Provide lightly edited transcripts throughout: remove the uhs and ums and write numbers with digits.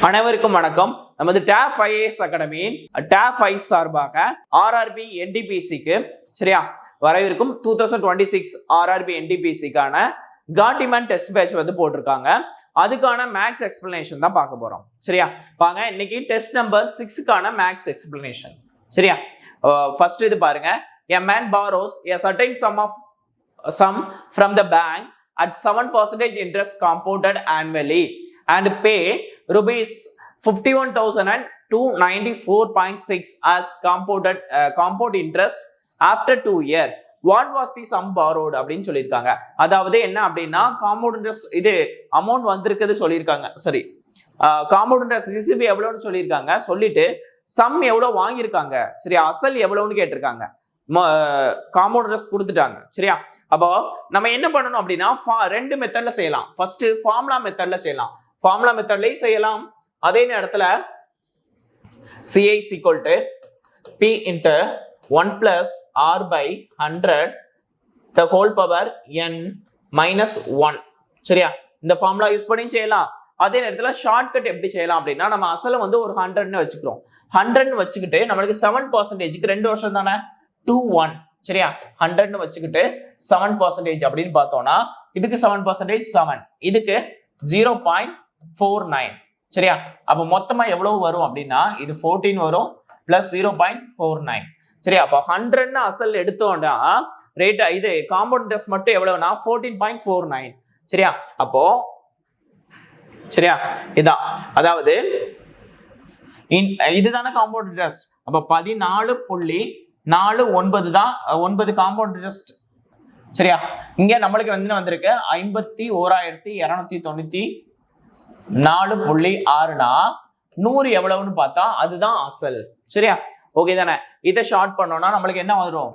அனைவருக்கும் வணக்கம். நமது TAF IAS அகாடமியின் TAF IAS சார்பாக RRB NTPC-க்கு சரியா வரவிருக்கும் 2026 RRB NTPC-க்கான கார்டிமேன் டெஸ்ட் பேட்ச் வந்து போட்டிருக்காங்க. அதுக்கான மேக்ஸ் எக்ஸ்பிளனேஷன் தான் பார்க்க போறோம். சரியா பாங்க, இன்னைக்கு டெஸ்ட் நம்பர் 6க்கான மேக்ஸ் எக்ஸ்பிளனேஷன். சரியா ஃபர்ஸ்ட் இது பாருங்க. A man borrows a certain sum from the bank at 7% interest compounded annually and pay rupees 51,294.6 as compound interest after 2 years. What was the sum borrowed அப்படின்னு சொல்லியிருக்காங்க. அதாவது என்ன அப்படின்னா compound interest இது amount வந்திருக்குது சொல்லியிருக்காங்க. சரி, காம்பவுண்ட் இன்ட்ரெஸ்ட் ரிசீவ் எவ்வளோன்னு சொல்லியிருக்காங்க. சொல்லிட்டு சம் எவ்வளோ வாங்கியிருக்காங்க. சரி, அசல் எவ்வளோன்னு கேட்டிருக்காங்க. காம்பவுண்ட் இன்ட்ரெஸ்ட் கொடுத்துட்டாங்க. சரியா, அப்போ நம்ம என்ன பண்ணணும் அப்படின்னா ரெண்டு மெத்தட்ல செய்யலாம். ஃபர்ஸ்ட் ஃபார்முலா மெத்தட்ல செய்யலாம். ஃபார்முலா மெத்தட்லயும் செய்யலாம். அதே நேரத்துல CI is equal to P into 1 plus R by 100 the whole power n minus 1. சரியா, இந்த ஃபார்முலா யூஸ் பண்ணி செய்யலாம். அதே நேரத்துல ஷார்ட்கட் எப்படி செய்யலாம் அப்படின்னா நம்ம அசல வந்து ஒரு 100ன்னு வச்சுக்கிறோம். 100ன்னு வச்சுக்கிட்டு நம்மளுக்கு 7%க்கு 2 வருஷம் தானே 2-1. சரியா, 100ன்னு வச்சுக்கிட்டு 7% அப்படின்னு பார்த்தோம்னா இதுக்கு 7% 7, இதுக்கு 0.49. சரியா, அப்ப மொத்தமா எவ்வளவு வரும் அப்படின்னா இது 14 வரும் பிளஸ் 0.49. சரியா, அப்ப 100ன்னு அசல் எடுத்தோம்னா ரேட் இது காம்பவுண்ட் இன்ட்ரெஸ்ட் மட்டும் எவ்வளவுனா 14.49. சரியா, அப்போ சரியா இதான், அதாவது இதுதானே காம்பவுண்ட் இன்ட்ரெஸ்ட். அப்ப 14.49 தான் 9 காம்பவுண்ட் இன்ட்ரெஸ்ட். சரியா, இங்க நம்மளுக்கு வந்து வந்திருக்கு 51,294.6னா 100 எவ்வளவுன்னு பார்த்தா அதுதான் அசல். சரியா, ஓகே தானே. இதை ஷார்ட் பண்ணோம்னா நம்மளுக்கு என்ன வரும்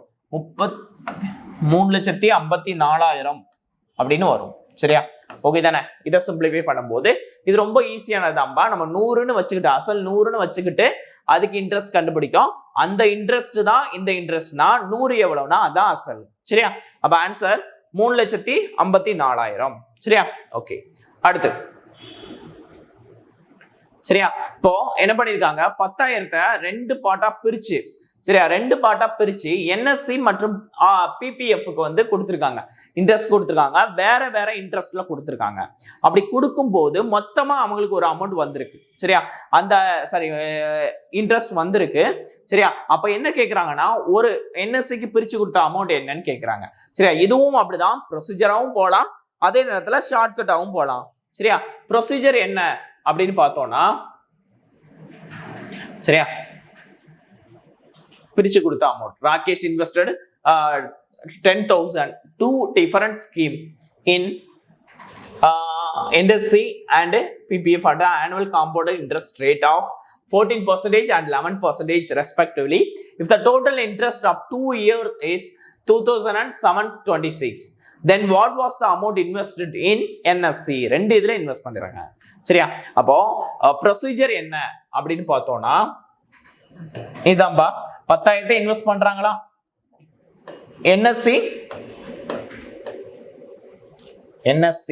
33,54,000 அப்படின்னு வரும். சரியா, ஓகே தானே. இதை சிம்பிளிஃபை பண்ணும்போது இது ரொம்ப ஈஸியானதாம்பா. நம்ம 100ன்னு வச்சுக்கிட்டு அசல் 100ன்னு வச்சுக்கிட்டு அதுக்கு இன்ட்ரெஸ்ட் கண்டுபிடிக்கும். அந்த இன்ட்ரெஸ்ட் தான் இந்த இன்ட்ரெஸ்ட்னா 100 எவ்வளவுனா அதான் அசல். சரியா, அப்ப ஆன்சர் 3,54,000. சரியா, ஓகே. அடுத்து சரியா, இப்போ என்ன பண்ணிருக்காங்க 10,000 ரெண்டு பார்ட்டா பிரிச்சு, சரியா, ரெண்டு பார்ட்டா பிரிச்சு NSC மற்றும் PPF-க்கு வந்து கொடுத்துருக்காங்க. இன்ட்ரெஸ்ட் கொடுத்துருக்காங்க, வேற வேற இன்ட்ரெஸ்ட்ல கொடுத்துருக்காங்க. அப்படி கொடுக்கும்போது மொத்தமா அவங்களுக்கு ஒரு அமௌண்ட் வந்திருக்கு. சரியா, அந்த சாரி இன்ட்ரெஸ்ட் வந்திருக்கு. சரியா, அப்ப என்ன கேட்கறாங்கன்னா ஒரு NSC-க்கு பிரிச்சு கொடுத்த அமௌண்ட் என்னன்னு கேட்கறாங்க. சரியா, இதுவும் அப்படிதான் ப்ரொசீஜராகவும் போகலாம், அதே நேரத்துல ஷார்ட்கட்டாகவும் போகலாம். சரியா, ப்ரொசீஜர் என்ன அப்படின்னு பார்த்தோம்னா சரியா பிரிச்சு கொடுத்த amount Rakesh invested 10,000 to different scheme in NSC and PPF at an annual compounded interest rate of 14% and 11% respectively. If the total interest of 2 years is 2,726, then what was the amount invested in NSC? ரெண்டு இதுல invest பண்றாங்க. சரியா, அப்போ procedure என்ன அப்படின்னு பார்த்தோம்னா இதான்பா. 10,000 invest பண்றாங்களா NSC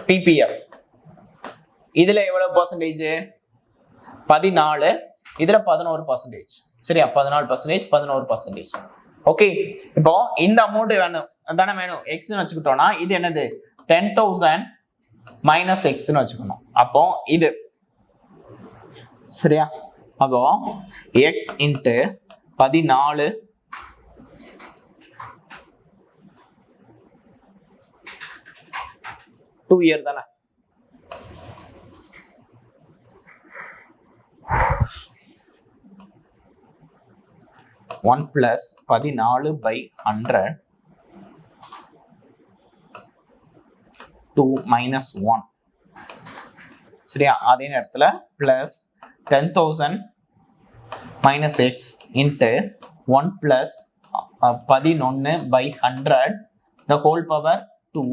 PPF. இதுல எவ்வளவு பர்சன்டேஜ் 14, இதுல 11%. சரியா, 14%, 11%. ஓகே, இப்போ இந்த அமௌண்ட் வேணும் தானே வேணும், எக்ஸ்ன்னு வச்சுக்கிட்டோம்னா இது என்னது 10,000 மைனஸ் எக்ஸ்ன்னு வச்சுக்கணும். அப்போ இது சரியா, அப்போ எக்ஸ் இன்ட்டு 14 2 இயர் தானே. One plus 14/100 2 minus 1. சரியா, அதே நேரத்துல plus 10,000 minus x into 1 plus 11/100 the whole power 2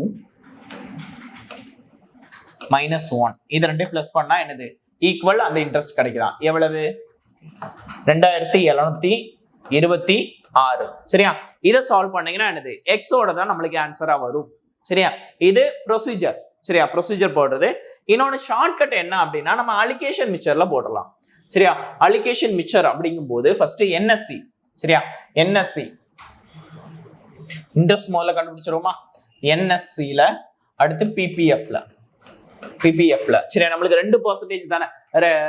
minus 1. இது ரெண்டு பிளஸ் பண்ணா என்னது ஈக்குவல் அந்த இன்ட்ரெஸ்ட் கிடைக்குதான். எவ்வளவு 2,726. சரியா, இதை சால்வ் பண்ணீங்கன்னா என்னது எக்ஸோட தான் நம்மளுக்கு ஆன்சரா வரும். சரியா, இது ப்ரொசீஜர். சரியா, ப்ரொசீஜர் போடுறது. இன்னொன்று ஷார்ட்கட் என்ன அப்படின்னா நம்ம அலிகேஷன் மிச்சர்ல போடலாம். சரியா, அலிகேஷன் மிச்சர் அப்படிங்கும் போது ஃபர்ஸ்ட் என்எஸ்சி, சரியா, என்எஸ்சி இன்ட்ரெஸ்ட் முதல்ல கண்டுபிடிச்சிருவோமா, என்எஸ்சில அடுத்து பிபிஎஃப்ல, சரியா, நம்மளுக்கு 2% தானே,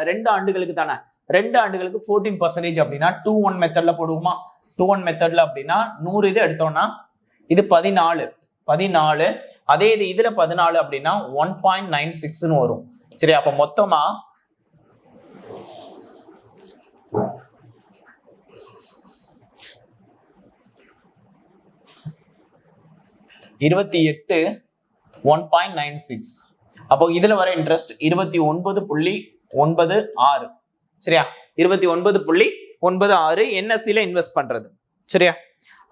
2 ஆண்டுகளுக்கு தானே, 2 ஆண்டுகளுக்கு 14% அப்படின்னா 2-1 மெத்தட்ல போடுவோமா. 2-1 மெத்தட்ல அப்படின்னா 100 இது எடுத்தோம்னா இது 14, அதே இது இதுல 14 அப்படின்னா 1.96ன்னு வரும். சரி, அப்ப மொத்தமா 28 1.96. அப்போ இதுல வர இன்ட்ரெஸ்ட் 29.96. சரியா, 29.96 என்எஸ்சில இன்வெஸ்ட் பண்றது. சரியா,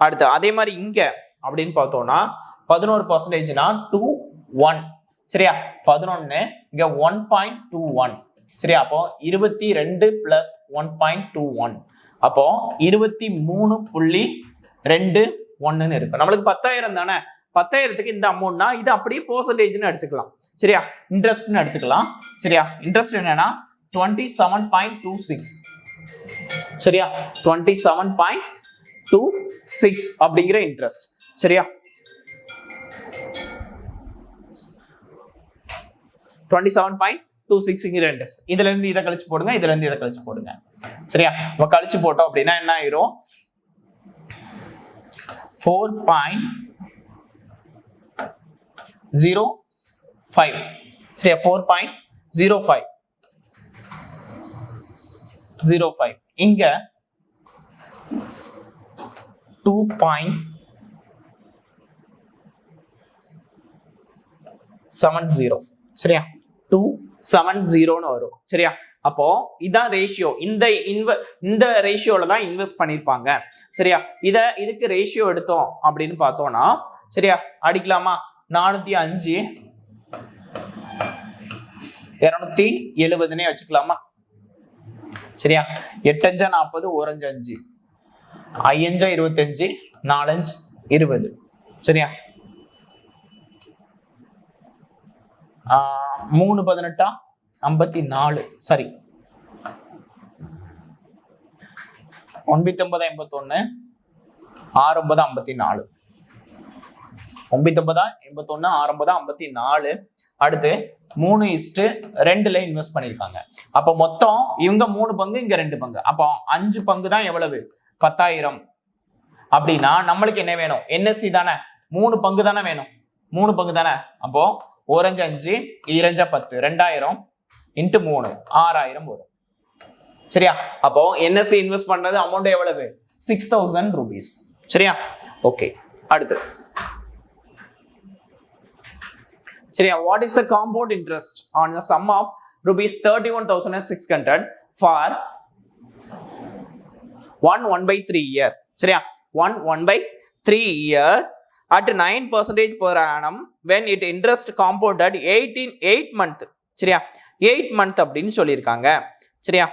அடுத்து அதே மாதிரி இங்க அப்படின்னு பார்த்தோம்னா 11%னா 2.1. சரியா, 11 இங்க 1.21. சரியா, அப்போ 22 + 1.21 அப்போ 23.21 இருக்கு. நம்மளுக்கு 10,000 தானே, 10,000க்கு இந்த அமௌண்ட்னா இது அப்படியே பெர்சன்டேஜ்னு எடுத்துக்கலாம். சரியா, இன்ட்ரெஸ்ட்னு எடுத்துக்கலாம். சரியா, இன்ட்ரெஸ்ட் என்னன்னா 27.26. சரியா, 27.26 அப்படிங்கிற இன்ட்ரெஸ்ட். சரியா, 27.26ங்கிற இன்ட்ரெஸ்ட். இதுல இருந்து இதை கழிச்சு போடுங்க, இதுல இருந்து இதை கழிச்சு போடுங்க. சரியா, நம்ம கழிச்சு போட்டோம் அப்படின்னா என்ன ஆயிரும், 4.05. சரியா, 4.05. இங்க 2.70. சரியா, 270ன்னு வரும். சரியா, அப்போ இதான் ரேஷியோ. இந்த ரேஷியோல தான் இன்வெஸ்ட் பண்ணிருப்பாங்க. சரியா, இதுக்கு ரேஷியோ எடுத்தோம் அப்படின்னு பார்த்தோம்னா, சரியா, அடிக்கலாமா, 405 270னே வச்சுக்கலாமா. சரியா, 8 40, 1 5, 5 25, 4 20. சரியா, 3 18 54. சரி, 9 9 81, 6 9 54. 9 9 81, 6 9 54. அடுத்து 3:2ல இன்வெஸ்ட் பண்ணிருக்காங்க. அப்போ மொத்தம் இவங்க 3 பங்கு, இங்க 2 பங்கு. அப்போ 5 பங்கு தான் எவ்வளவு, 10,000. அப்படின்னா நம்மளுக்கு என்ன வேணும், என்எஸ்சி தானே, 3 பங்கு தானே வேணும், 3 பங்கு தானே. அப்போ 1 5, 2 10, 2000 × 3 6000 வரும். சரியா, அப்போ என்எஸ்சி இன்வெஸ்ட் பண்றது அமௌண்ட் எவ்வளவு, 6,000 rupees. சரியா, ஓகே. அடுத்து சரியா, what is the compound interest on the sum of rupees 31,600 for 1/3 year? சரியா, 1/3 year at 9% per annum when it interest compounded 8 month. சரியா, 8 month அப்படின்னு சொல்லியிருக்காங்க. சரியா,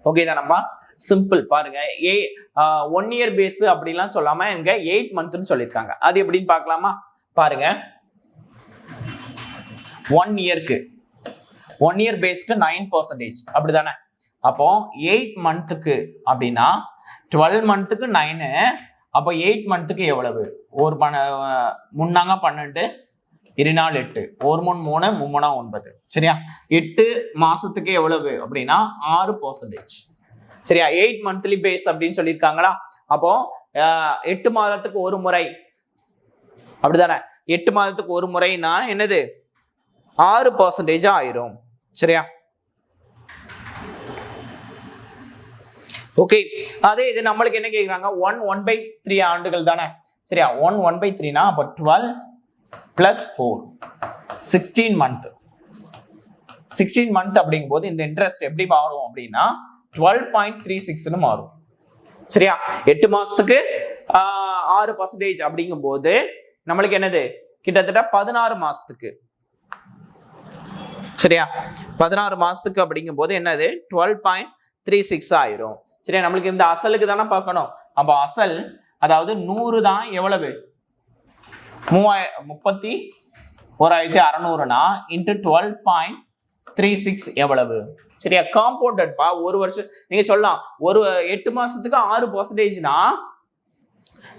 ஓகே தானப்பா, சிம்பிள். பாருங்க, 1 year பேஸ் அப்படிலாம் சொல்லாம இங்க 8 monthன்னு சொல்லியிருக்காங்க. அது எப்படின்னு பார்க்கலாமா. பாருங்க, 1 year பேஸ்க்கு 9% அப்படிதானே. அப்போ 8 monthக்கு அப்படின்னா 12 monthக்கு 9. அப்போ 8 monthக்கு எவ்வளவு, ஒரு 3 12, 2 8, 1 3 3 9. சரியா, 8 மாசத்துக்கு எவ்வளவு அப்படின்னா 6%. சரியா, 8 monthly பேஸ் அப்படின்னு சொல்லியிருக்காங்களா. அப்போ 8 மாதத்துக்கு ஒரு முறை அப்படிதானே, 8 மாதத்துக்கு ஒரு முறைனா என்னது, 6% ஆயிரும். சரியா, ஓகே. அதே இது நம்மளுக்கு என்ன கேக்குறாங்க, 1/3 ஆண்டுகள் தானே. சரியா, 1/3னா அப்போ 12 + 4 16 month. 16 month அப்படிங்கும் போது இந்த இன்ட்ரெஸ்ட் எப்படி மாறும் அப்படின்னா 12.36ன்னு மாறும். சரியா, 8 மாசத்துக்கு 6% அப்படிங்கும் போது நம்மளுக்கு என்னது, கிட்டத்தட்ட 16 மாசத்துக்கு. சரியா, 16 மாசத்துக்கு அப்படிங்கும் போது என்னது, 12.36 ஆயிரும். சரியா, நம்மளுக்கு இந்த அசலுக்கு தானே பார்க்கணும். அப்போ அசல் அதாவது 100 தான் எவ்வளவு 31,600னா இன்ட்டு 12.36 எவ்வளவு? சரியா? காம்பவுண்டட்பா. ஒரு வருஷம் நீங்க சொல்லலாம் ஒரு 8 மாசத்துக்கு 6%னா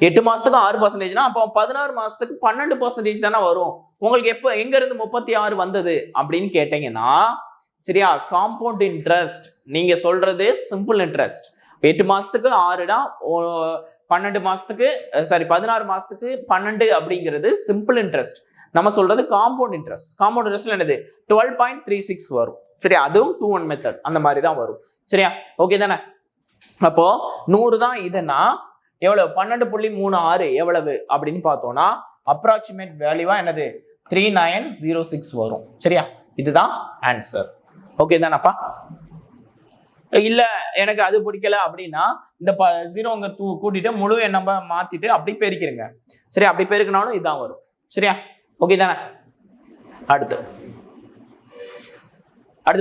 8 மாசத்துக்கு 6%னா அப்போ 16 மாசத்துக்கு 12% தானே வரும். உங்களுக்கு எப்ப எங்க இருந்து 36 வந்தது அப்படின்னு கேட்டீங்கன்னா, சரியா? காம்பவுண்ட் இன்ட்ரெஸ்ட் நீங்க சொல்றது சிம்பிள் இன்ட்ரெஸ்ட். 8 மாசத்துக்கு 6னா 12 மாசத்துக்கு 16 மாசத்துக்கு 12 அப்படிங்கிறது சிம்பிள் இன்ட்ரெஸ்ட். நம்ம சொல்றது காம்பவுண்ட் இன்ட்ரெஸ்ட். காம்பவுண்ட் இன்ட்ரெஸ்ட்ல என்னது 12.36 வரும். சரியா? அதுவும் 2-1 மெத்தட் அந்த மாதிரி தான் வரும். சரியா? ஓகே தானே? அப்போ 100 தான் இதுனா எவ்வளவு 12.36 எவ்வளவு அப்படின்னு பார்த்தோம்னா அப்ராக்சிமேட் வேல்யூவா என்னது 3906 வரும். சரியா? இதுதான் ஆன்சர். ஓகே தானப்பா? இல்ல எனக்கு அது பிடிக்கல அப்படின்னா இந்த 0 கூட்டிட்டு முழு எண்ணம்ப மாத்திட்டு அப்படி பெருக்கிருங்க. சரியா? அப்படி பெருக்கினாலும் இதுதான் வரும். சரியா? ஓகே தானே? அடுத்து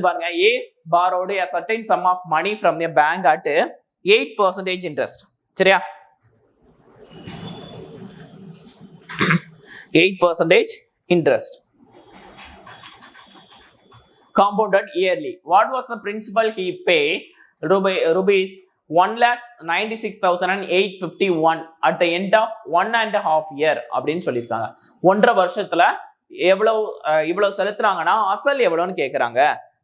பாருங்க. A borrowed a certain sum of money from a bank at 8% interest. சரியா? 8% interest compounded yearly. What was the principal he paid? Rupees 1,96,851 at the end of 1.5 year அப்படின்னு சொல்லியிருக்காங்க. 1.5 வருஷத்துல இவ்வளவு செலுத்துறாங்கன்னா அசல் எவ்வளவுன்னு கேக்குறாங்க.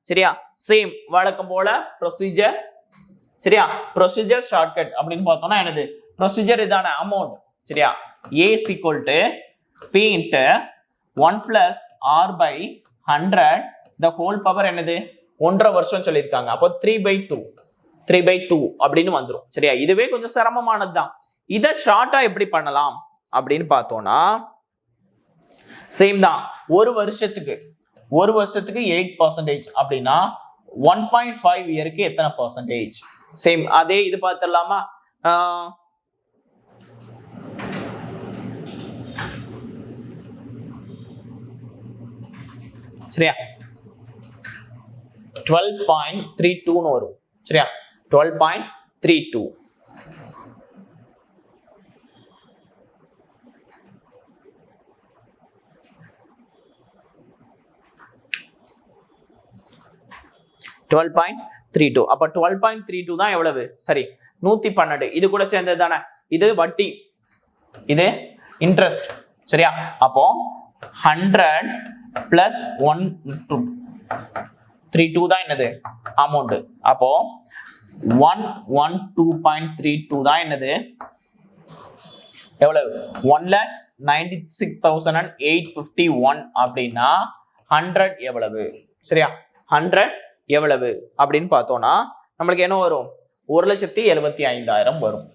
சரியா? சேம் வழக்கம் போல ப்ரொசீஜர். சரியா? ப்ரொசீஜர் ஷார்ட்கட் அப்படின்னு பார்த்தோம்னா என்னது ப்ரொசீஜர் இதான அமௌண்ட். சரியா? A is equal to P into 1 plus R by 100 the whole power என்னது 1.5 வருஷம் சொல்லியிருக்காங்க. அப்போ 3/2 அப்படின்னு வந்துடும். சரியா? இதுவே கொஞ்சம் சிரமமானது தான். இதை ஷார்ட்டா எப்படி பண்ணலாம் அப்படின்னு பார்த்தோம்னா சேம் தான். ஒரு வருஷத்துக்கு 8% அப்படின்னா 1.5 இயருக்கு எத்தனை பர்சன்டேஜ்? சேம் அதே இது பார்த்துடலாமா? சரியா? 12.32 வரும். சரியா? 12.32 12.32. அப்ப 12.32 தான் எவ்வளவு? சரி 112. இது கூட சேர்ந்தது தானே. இது வட்டி, இது இன்ட்ரெஸ்ட். சரியா? அப்போ 100 plus 132 தான் என்னது அமௌண்ட். அப்போ 112.32 தான் என்னது எவ்வளவு 1,96,851 அப்படின்னா 100 எவ்வளவு? சரியா? 100 எவ்வளவு அப்படின்னு பார்த்தோம்னா நம்மளுக்கு என்ன வரும்? 1,75,000 வரும்.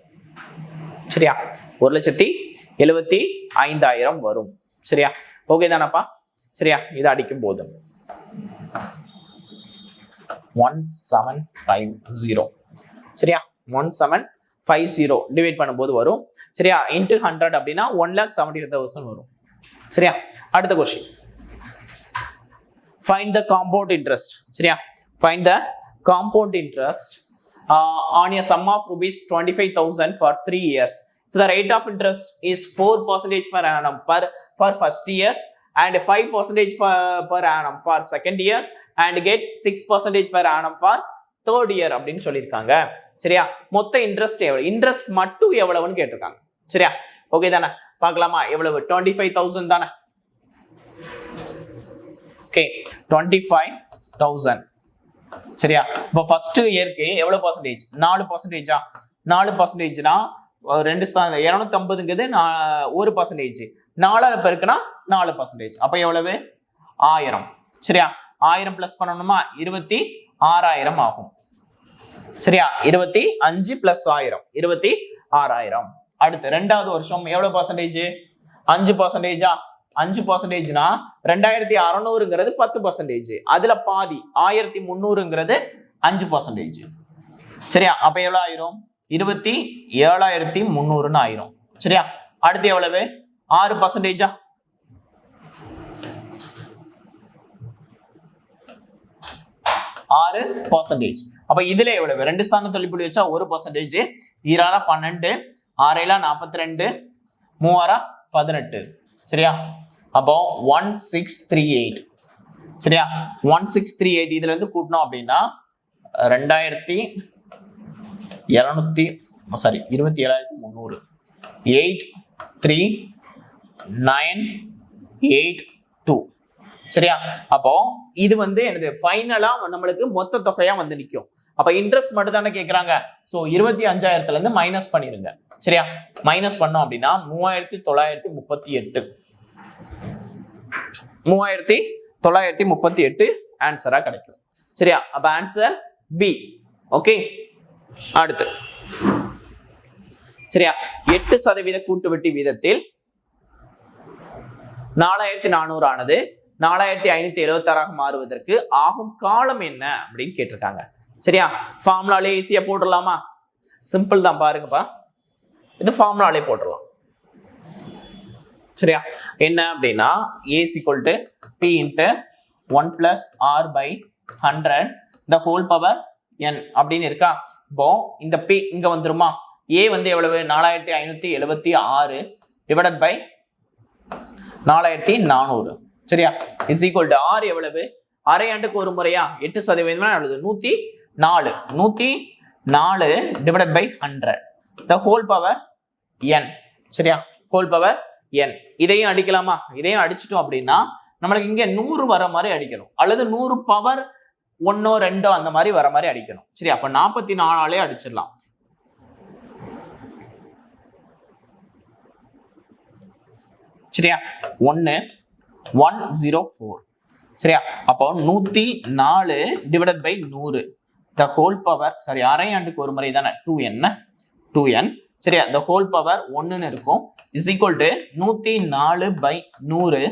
சரியா? 1,75,000 வரும். சரியா? ஓகே தானப்பா? சரியா? இது அடிக்கும் போது 1750. சரியா? 1750 டிவைட் பண்ணும்போது வரும். சரியா? இன்டு 100 அப்படின்னா 1,75,000 வரும். சரியா? அடுத்த question. Find the compound interest. சரியா? Find the compound interest on a sum of rupees 25,000 for 3 years. So the rate of interest is 4% per annum for first years and 5% per annum for second years and get 6% per annum for third year அப்படின்னு சொல்லியிருக்காங்க. சரியா? மொத்த interest எவ்வளவு? Interest மட்டும் எவ்வளவுன்னு கேட்டிருக்காங்க. சரியா? Okay தானே? பார்க்கலாமா? எவ்வளவு? 25,000 தானே. ஓகே 25,000. சரியா? இப்போ ஃபர்ஸ்ட் இயருக்கு எவ்வளவு பர்சன்டேஜ்? 4%. 4%னா 250ங்கிறது 1%. 4 பெருக்குனா 4%. அப்ப எவ்வளவு? 1000. சரியா? 1000 பிளஸ் பண்ணணுமா? 26,000 ஆகும். சரியா? 25 பிளஸ் 1000 26,000. அடுத்து ரெண்டாவது வருஷம் எவ்வளவு பர்சன்டேஜ்? 5%. 5%னா 2,600ங்கிறது 10%. அதுல பாதி 1,300ங்கிறது 5%. சரியா? அப்ப எவ்வளவு ஆயிரும்? 27,300 ஆயிரும். சரியா? அடுத்து எவ்வளவு? 6%. 6%. அப்ப இதுல எவ்வளவு? 2 ஸ்தானம் தள்ளிப்படி வச்சா 1%. 12 6 42, 3 18. சரியா? அப்போ 1638. சரியா? 1638 இதுல இருந்து கூட்டணும் அப்படின்னா 27,300 83982. சரியா? அப்போ இது வந்து எனது ஃபைனலா நம்மளுக்கு மொத்த தொகையா வந்து நிற்கும். அப்ப இன்ட்ரெஸ்ட் மட்டும் தானே கேட்கறாங்க. ஸோ 25,000ல இருந்து மைனஸ் பண்ணிருங்க. சரியா? மைனஸ் பண்ணோம் அப்படின்னா 3938 3938 ஆன்சரா கிடைக்கும். சரியா? அப்ப ஆன்சர் பி. ஓகே, அடுத்து சரியா 8% கூட்டு வட்டி வீதத்தில் 4400 ஆனது 4576 மாறுவதற்கு ஆகும் காலம் என்ன அப்படின்னு கேட்டிருக்காங்க. சரியா? ஃபார்முலாலே ஈஸியா போட்டுடலாமா? சிம்பிள் தான், பாருங்கப்பா. இது ஃபார்முலாலே போட்டுடலாம். சரியா? என்ன அப்படின்னா A = P × 1 + R/100 the whole power n அப்படின்னு இருக்கா. இப்போ இந்த P இங்க வந்துருமா? A வந்து எவ்வளவு? 4576 டிவைடட் பை 4400. சரியா? இஸ் ஈக்குவல் டு R எவ்வளவு? அரை ஆண்டுக்கு ஒரு முறையா 8% எவ்வளவு? 104. 104 divided by 100 the whole power n. சரியா? whole power n. இதையும் அடிக்கலாமா? இதையும் அடிச்சிட்டோம் அப்படின்னா நம்மளுக்கு இங்க 100 வர மாதிரி அடிக்கணும், அல்லது 100 பவர் 1 2 அந்த மாதிரி வர மாதிரி அடிக்கணும். சரி, அப்ப 44 அடிச்சிடலாம். சரியா? 104. சரியா? அப்போ 104 divided by 100 the whole power, sorry அரை ஆண்டுக்கு ஒரு முறை தானே, 2n. சரியா? the whole power 1 இருக்கும் is equal to 104/100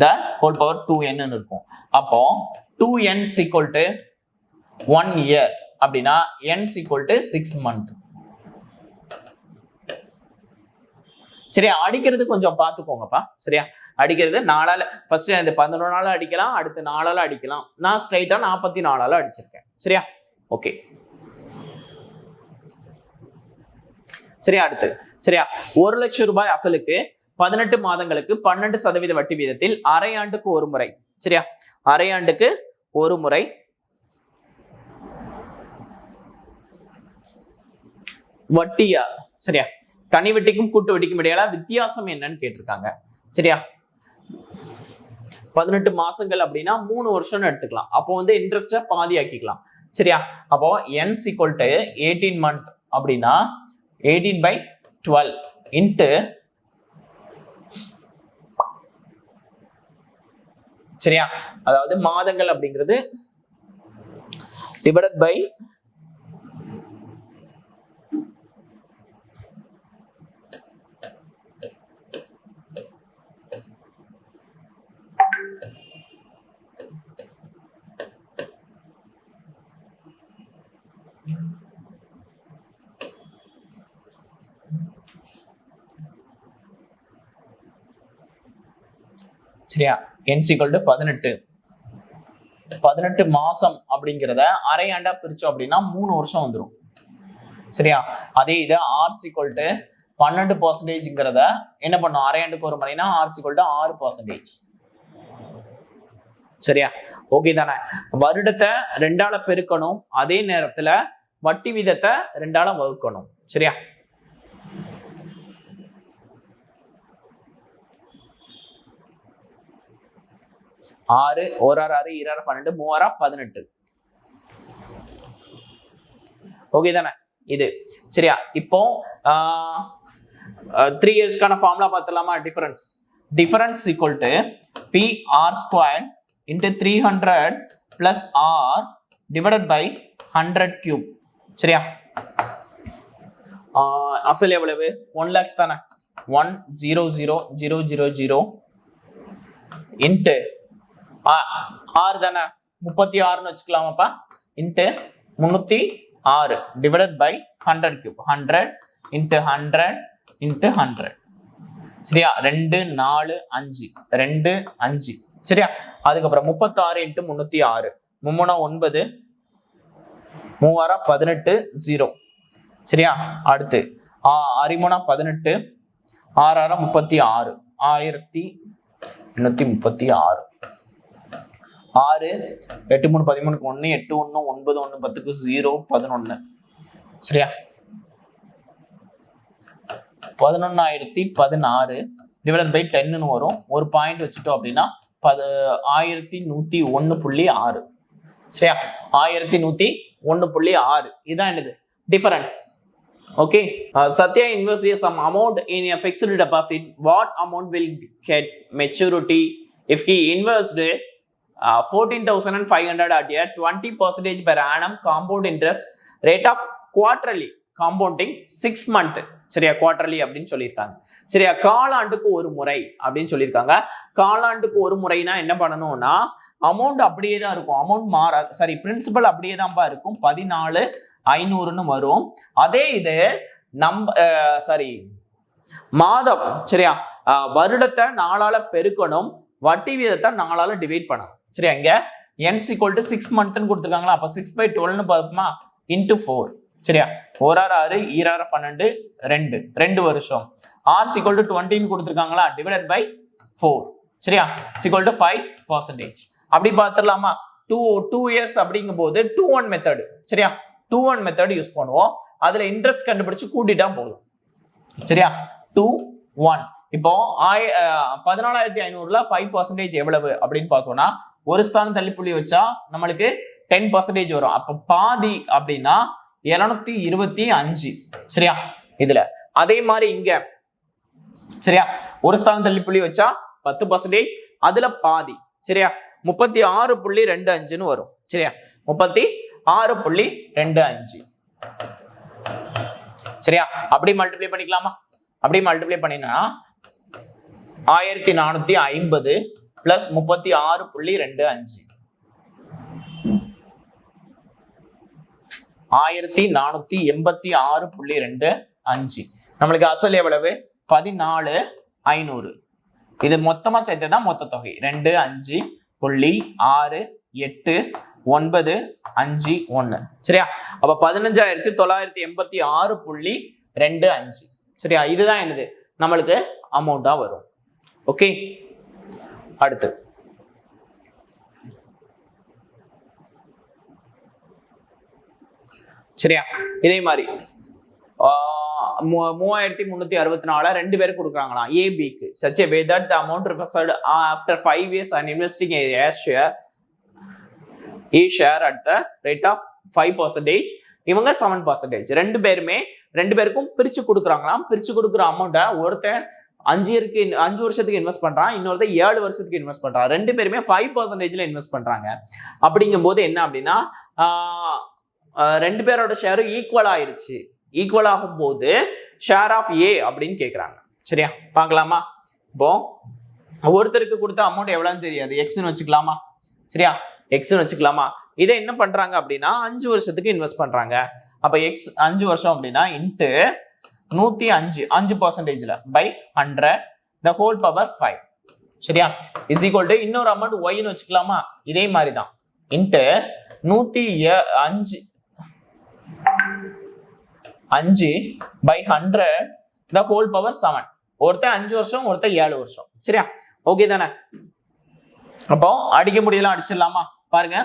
the whole power 2n இருக்கும். அப்போ 2n equal to 1 year அப்படின்னா n equal to 6 month. சரியா? அடிக்கிறது கொஞ்சம் பார்த்துக்கோங்கப்பா. சரியா? அடிக்கிறது 4ஆல ஃபர்ஸ்ட் இந்த 11ஆல அடிக்கலாம், அடுத்து 4ஆல அடிக்கலாம். நான் ஸ்ட்ரைட்டா 44ஆல அடிச்சிருக்கேன். சரியா? ஓகே, சரியா? அடுத்து சரியா 1 லட்சம் ரூபாய் அசலுக்கு 18 மாதங்களுக்கு 12% வட்டி வீதத்தில் அரை ஆண்டுக்கு ஒரு முறை. சரியா? அரை ஆண்டுக்கு ஒரு முறை வட்டியா? சரியா? தனி வட்டிக்கும் கூட்டு வட்டிக்கும் இடையில வித்தியாசம் என்னன்னு கேட்டிருக்காங்க. சரியா? 18 மாசங்கள் அப்படின்னா 3 வருஷம்னு எடுத்துக்கலாம். அப்போ வந்து இன்ட்ரெஸ்ட பாதி ஆக்கிக்கலாம். சரியா? அப்போ n equal to 18 month அப்படின்னா 18/12 இன்ட்டு சரியா? அதாவது மாதங்கள் அப்படிங்கிறது டிவைடட் பை சரியா? n equal to 18 மாசம் அப்படிங்கிறத அரை ஆண்டா பிரிச்சோம் அப்படின்னா 3 வருஷம் வந்துடும். சரியா? அதே இது r equal to 12%ங்கிறத என்ன பண்ணும்? அரை ஆண்டுக்கு ஒரு முறைனா r equal to 6%. சரியா? ஓகே தானே? வருடத்தை 2ஆல பெருக்கணும், அதே நேரத்துல வட்டி வீதத்தை 2ஆல வகுக்கணும். சரியா? ஆறு 1 6 2 12 3 18. ஓகே தானே இது? சரியா? இப்போ 3 இயர்ஸ்க்கான ஃபார்முலா பார்த்தலாமா? Difference equal to PR² into 300 plus R divided by 100³. சரியா? அசல் எவ்வளவு? 1 lakhs தானே? 100,000 into R தானே 36ன்னு வச்சுக்கலாமாப்பா, into 306 divided by 100³ 100 into 100 into 100. சரியா? 2 4 5 2 5. சரியா? அதுக்கப்புறம் 36 into 306 3 9 3 18 0. சரியா? அடுத்து அறிமுனா 18, 6 36, 1836. 6 8 3 13 1 8 1 9 1 10 0 11. சரியா? 11,016 டிவைடட் பை 10 வரும். ஒரு பாயிண்ட் வச்சுட்டோம் அப்படின்னா 1101.6. சரியா? 1101.6. இதுதான் என்னது difference. Okay. Satya invests some amount in a fixed deposit. What amount will get maturity if he invested 14,500 at a 20% per annum compound interest rate of quarterly compounding 6 month. சரியா? Quarterly அப்படின்னு சொல்லியிருக்காங்க. சரியா? காலாண்டுக்கு ஒரு முறை அப்படின்னு சொல்லியிருக்காங்க. காலாண்டுக்கு ஒரு முறைனா என்ன பண்ணணும்னா அமௌண்ட் அப்படியே தான் இருக்கும். அமௌண்ட் மாறாது. சரி, பிரின்சிபல் அப்படியே தான்ப்பா இருக்கும். 14,500ன்னு வரும். அதே இது மாதம். சரியா? வருடத்தை 4ஆல பெருக்கணும், வட்டி வீதத்தை 4ஆல டிவைட் பண்ணணும். சரியா? இங்க n = 6 மந்த்னு கொடுத்துருக்காங்களா? அப்ப 6/12ன்னு பார்ப்போமா? இன்டு 4. சரியா? 1 6 2 12 2 வருஷம். r = 20ன்னு கொடுத்துருக்காங்களா? Divided by 4. சரியா? = 5%. அப்படி பார்த்துடலாமா? 2 இயர்ஸ் அப்படிங்கும் போது 2-1 மெத்தட். சரியா? 2-1 மெத்தட் யூஸ் பண்ணுவோம். அதுல இன்ட்ரெஸ்ட் கண்டுபிடிச்சு கூட்டிட்டா போதும். சரியா? 2-1. இப்போ 14,500ல 5% எவ்வளவு அப்படின்னு பார்த்தோம்னா ஒரு ஸ்தானம் தள்ளி புள்ளி வச்சா நம்மளுக்கு 10% வரும். அப்ப பாதி அப்படின்னா 725. சரியா? இதுல அதே மாதிரி இங்க சரியா ஒரு ஸ்தானம் தள்ளி புள்ளி வச்சா 10%, அதுல பாதி. சரியா? 36.25ன்னு வரும். சரியா? 36.25. சரியா? அப்படி மல்டிப்ளை பண்ணிக்கலாமா? அப்படி மல்டிப்ளை பண்ணினா 1450 பிளஸ் 36.25 1486.25. நம்மளுக்கு அசல் எவ்வளவு? 14,500. இது மொத்தமா சேர்த்ததான் மொத்த தொகை 25.68951. சரியா? அப்ப 15,986.25. சரியா? இதுதான் என்னது நம்மளுக்கு அமௌண்டா வரும். ஓகே. அடுத்து சரியா? இதே மாதிரி 3,364 ரெண்டு பேருக்கு கொடுக்குறாங்களாம் ஏபிக்கு. such a way that the amount requested after 5 years and investing a share at the rate of 5%, இவங்க 7%. ரெண்டு பேருக்கும் பிரிச்சு கொடுக்குறாங்களாம். பிரிச்சு கொடுக்குற அமௌண்ட்டை ஒருத்தன் 5 வருஷத்துக்கு இன்வெஸ்ட் பண்றான், இன்னொருத்தர் 7 வருஷத்துக்கு இன்வெஸ்ட் பண்றான். ரெண்டு பேருமே 5%ல இன்வெஸ்ட் பண்றாங்க. அப்படிங்கும் போது என்ன அப்படின்னா ரெண்டு பேரோட ஷேரும் ஈக்குவல் ஆயிருச்சு. ஈக்குவல் ஆகும் போது ஷேர் ஆஃப் ஏ அப்படின்னு கேட்குறாங்க. சரியா? பார்க்கலாமா? இப்போ ஒருத்தருக்கு கொடுத்த அமௌண்ட் எவ்வளோன்னு தெரியாது, எக்ஸ்ன்னு வச்சுக்கலாமா? சரியா? எக்ஸ்ன்னு வச்சுக்கலாமா? இதை என்ன பண்றாங்க அப்படின்னா 5 வருஷத்துக்கு இன்வெஸ்ட் பண்றாங்க. அப்ப எக்ஸ் 5 வருஷம் அப்படின்னா இன்ட்டு 105 பை 100 the whole power 5. சரியா? இஸ் ஈக்குவல் டு இன்னொரு அமௌண்ட் ஒய்ன்னு வச்சுக்கலாமா? இதே மாதிரி தான் into 105 by 100 the whole power 7. ஒருத்தன் 5 வருஷம், ஒருத்தன் 7 வருஷம். சரியா? ஓகே தானே? அப்போ அடிக்க முடியலாம், அடிச்சிடலாமா? பாருங்க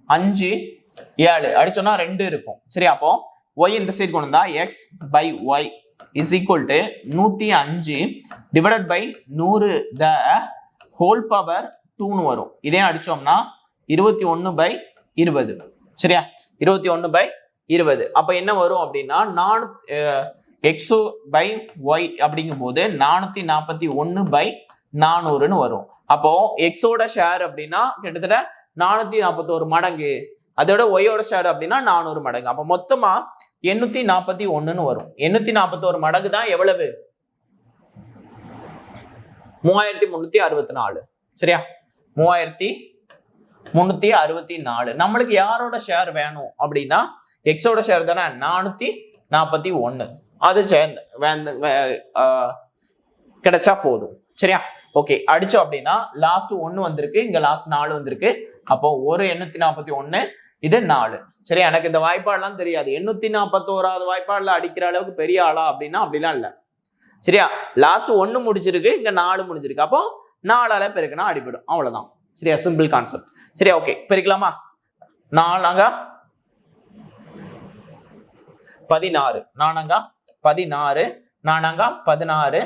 5 7 அடிச்சோம்னா 2 இருக்கும். சரியா? அப்போ y இந்த சைடு கொண்டு வந்தா x by y is equal to 105 divided by 100 the whole power 2ன்னு வரும். இதே அடிச்சோம்னா 21/20. சரியா? 21/20. அப்ப என்ன வரும் அப்படின்னா x by y அப்படிங்கும் போது 441/400ன்னு வரும். அப்போ எக்ஸோட ஷேர் அப்படின்னா கிட்டத்தட்ட 441 மடங்கு, அதோட ஒய்யோட ஷேர் அப்படின்னா 400 மடங்கு. அப்ப மொத்தமா 841ன்னு வரும். 841 மடங்கு தான் எவ்வளவு? 3364. சரியா? 3364. நம்மளுக்கு யாரோட ஷேர் வேணும் அப்படின்னா எக்ஸோட ஷேர் தானே 441. அது கிடைச்சா போதும். சரியா? ஓகே. அடிச்சோம் அப்படின்னா லாஸ்ட் 1 வந்திருக்கு, இங்க லாஸ்ட் 4 வந்திருக்கு. அப்போ ஒரு 841 இது 4. சரி, எனக்கு இந்த வாய்ப்பாடுலாம் தெரியாது. 841வது வாய்ப்பாடுல அடிக்கிற அளவுக்கு பெரிய ஆளா அப்படின்னா அப்படிலாம் இல்லை. சரியா, லாஸ்ட் 1 முடிச்சிருக்கு, இங்க 4 முடிஞ்சிருக்கு. அப்போ 4ஆல பெருக்கினா அடிபடும், அவ்வளவுதான். சரியா, சிம்பிள் கான்செப்ட். சரியா, ஓகே, பெருக்கலாமா? 4 16, 4 16, 4 16,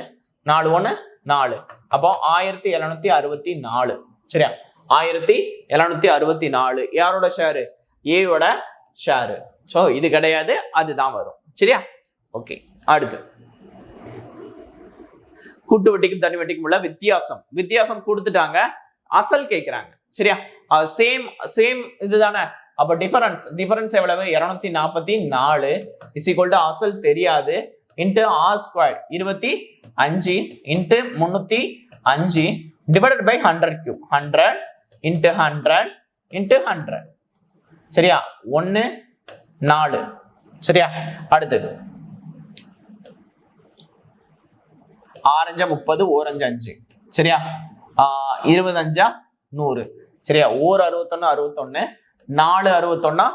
4 1 4. அப்போ 1764. சரியா, 1764 யாரோட ஷேரு? ஏயோட ஷேரு. ஸோ இது கிடையாது, அதுதான் வரும். சரியா, ஓகே. அடுத்து கூட்டு வட்டிக்கும் தனி வட்டிக்கும் உள்ள வித்தியாசம். வித்தியாசம் கொடுத்துட்டாங்க, அசல் கேட்கிறாங்க. சரியா, சேம் இதுதானே. அப்ப டிஃபரன்ஸ் எவ்வளவு? 244 இஸ் ஈக்குவல் டு அசல் தெரியாது into R square 25 into 305 divided by 100 cube. 100 into 100 into 100. சரியா, 1 4. சரியா, அடுத்து ஆரஞ்சா 30, ஓரஞ்சு 5. சரியா, 25 100. சரியா, 61 61, 4 61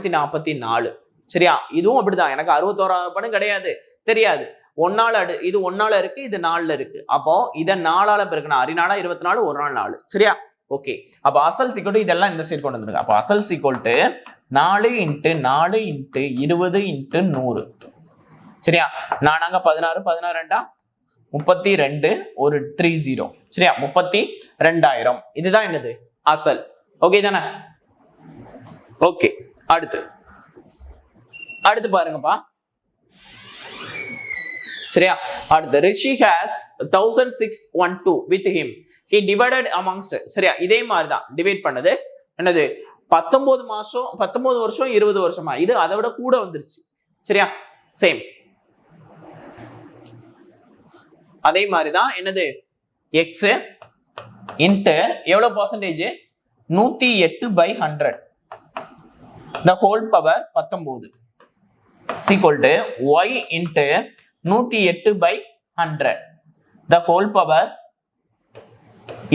244. சரியா, இதுவும் அப்படிதான். எனக்கு 61 படம் கிடையாது, தெரியாது. 1 இது 1 இருக்கு, இது 4 இருக்கு. அப்போ இதை 4ஆல பெருக்கணும். 4 24, 1 நாள் 4. சரியா, ஓகே. அப்ப அசல் சீக்வல் இதெல்லாம் இந்த சைடு கொண்டு வந்துருங்க. அப்ப அசல் சீக்வல் 4 இன்ட்டு 4 இன்ட்டு 20 இன்ட்டு 100. சரியா, 4 16, 16 32, ஒரு 30. சரியா, 32,000. இதுதான் என்னது? அசல். ஓகே தானே? ஓகே, அடுத்து பாருங்கப்பா. சரியா, அடுத்து ரிஷி has 1612 with him. He divided amongst. சரியா, இதே மாதிரி தான் டிவைட் பண்ணது. என்னது? 19 வருஷம் 20 வருஷமா. இது அதை விட கூட வந்துருச்சு. சரியா, சேம் அதே மாதிரி தான். என்னது? எக்ஸ் இன்ட்டு எவ்வளவு percentage? 108/100 the whole power 19 is equal to y into 108/100 the whole power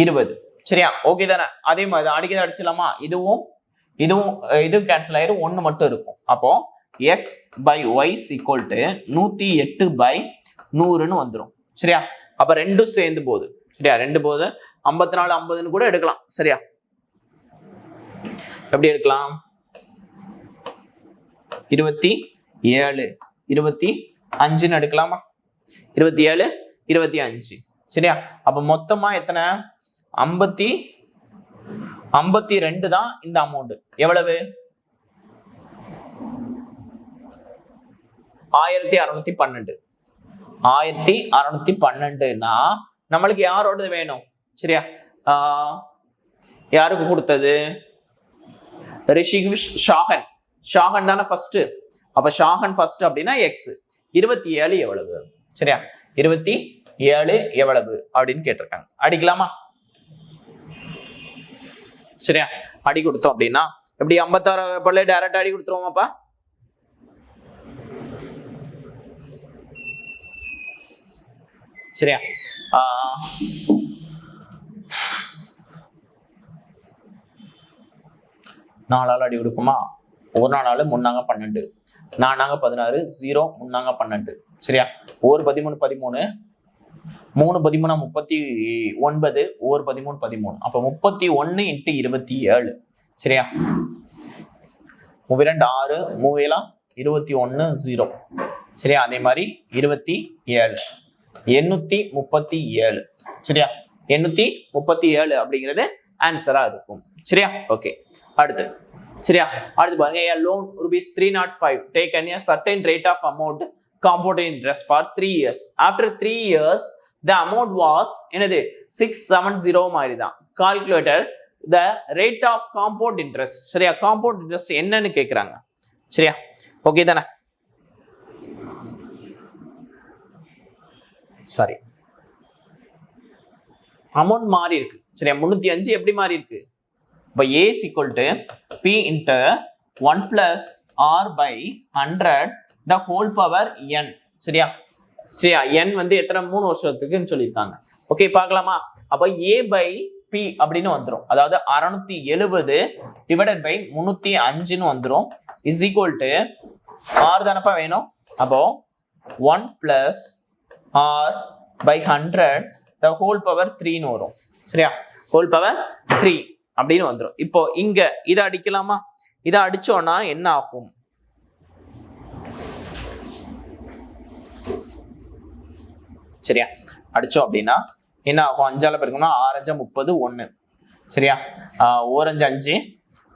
20. சரியா, ஓகே தானே? அதே மாதிரி அடிக்கடி அடிச்சலாமா? இதுவும் கேன்சல் ஆயிரும், 1 மட்டும் இருக்கும். அப்போ x by y is equal to 108/100 வந்துடும். சரியா, அப்ப ரெண்டும் சேர்ந்து போகுது. சரியா, 2 போகுது. 54 50 கூட எடுக்கலாம். சரியா, எப்படி எடுக்கலாம்? 27 25 எடுக்கலாமா? 27 25. சரியா, அப்ப மொத்தமா எத்தனை? 52 தான் இந்த அமௌண்ட். எவ்வளவு? 1612. 1612னா நம்மளுக்கு யாரோடது வேணும்? சரியா, யாருக்கு கொடுத்தது? ரிஷிக் ஷாகன் தானே ஃபர்ஸ்ட். அப்ப ஷாகன் ஃபர்ஸ்ட் அப்படின்னா எக்ஸ். 27 எவ்வளவு? சரியா, 27 எவ்வளவு அப்படின்னு கேட்டிருக்காங்க. அடிக்கலாமா? சரியா, அடி கொடுத்தோம் அப்படின்னா எப்படி? 56 பல்ல டைரக்ட் அடி கொடுத்துருவோமாப்பா? சரியா, 4ஆல அடி கொடுக்குமா? 1 4 3 12, 4 16, 0 3 12. சரியா, 1 13 13, 3 13 39, 1 13 13. அப்ப 31 இன்ட்டு 27. சரியா, 32 6, 3 21 0. சரியா, அதே மாதிரி 27 837. சரியா, 837 அப்படிங்கிறது ஆன்சரா இருக்கும். சரியா, ஓகே. அடுத்து சரியா, அடுத்து பாருங்க. a loan rupees 305 taken a certain rate of amount compounded interest for 3 years. After 3 years the amount was என்னது? 670 மாதிரி தான். Calculated the rate of compound interest. சரியா, compound interest என்னன்னு கேக்குறாங்க. சரியா, ஓகே தானே? சாரி, அமௌண்ட் மாறி இருக்கு. சரியா, 305 எப்படி மாறி இருக்கு? by a is equal to p into 1 plus r by 100 the whole power n. சரியா, சரியா, n வந்து எத்தனை? 3 வருஷத்துக்குன்னு சொல்லியிருக்காங்க. ஓகே, பார்க்கலாமா? அப்ப a by பி அப்படின்னு வந்துடும். அதாவது 670 டிவைடட் பை 305 வந்துடும். இஸ் ஈக்குவல் டு ஆர் தானப்பா வேணும். அப்போ 1 plus R by 100 the whole power 3ன்னு வரும். சரியா, ஹோல் பவர் 3 அப்படின்னு வந்துடும். இப்போ இங்க இதை அடிக்கலாமா? இதை அடிச்சோம்னா என்ன ஆகும்? சரியா, அடிச்சோம் அப்படின்னா என்ன ஆகும்? 5ஆல பெருக்கணும்னா 6 30 1. சரியா, 1 5 5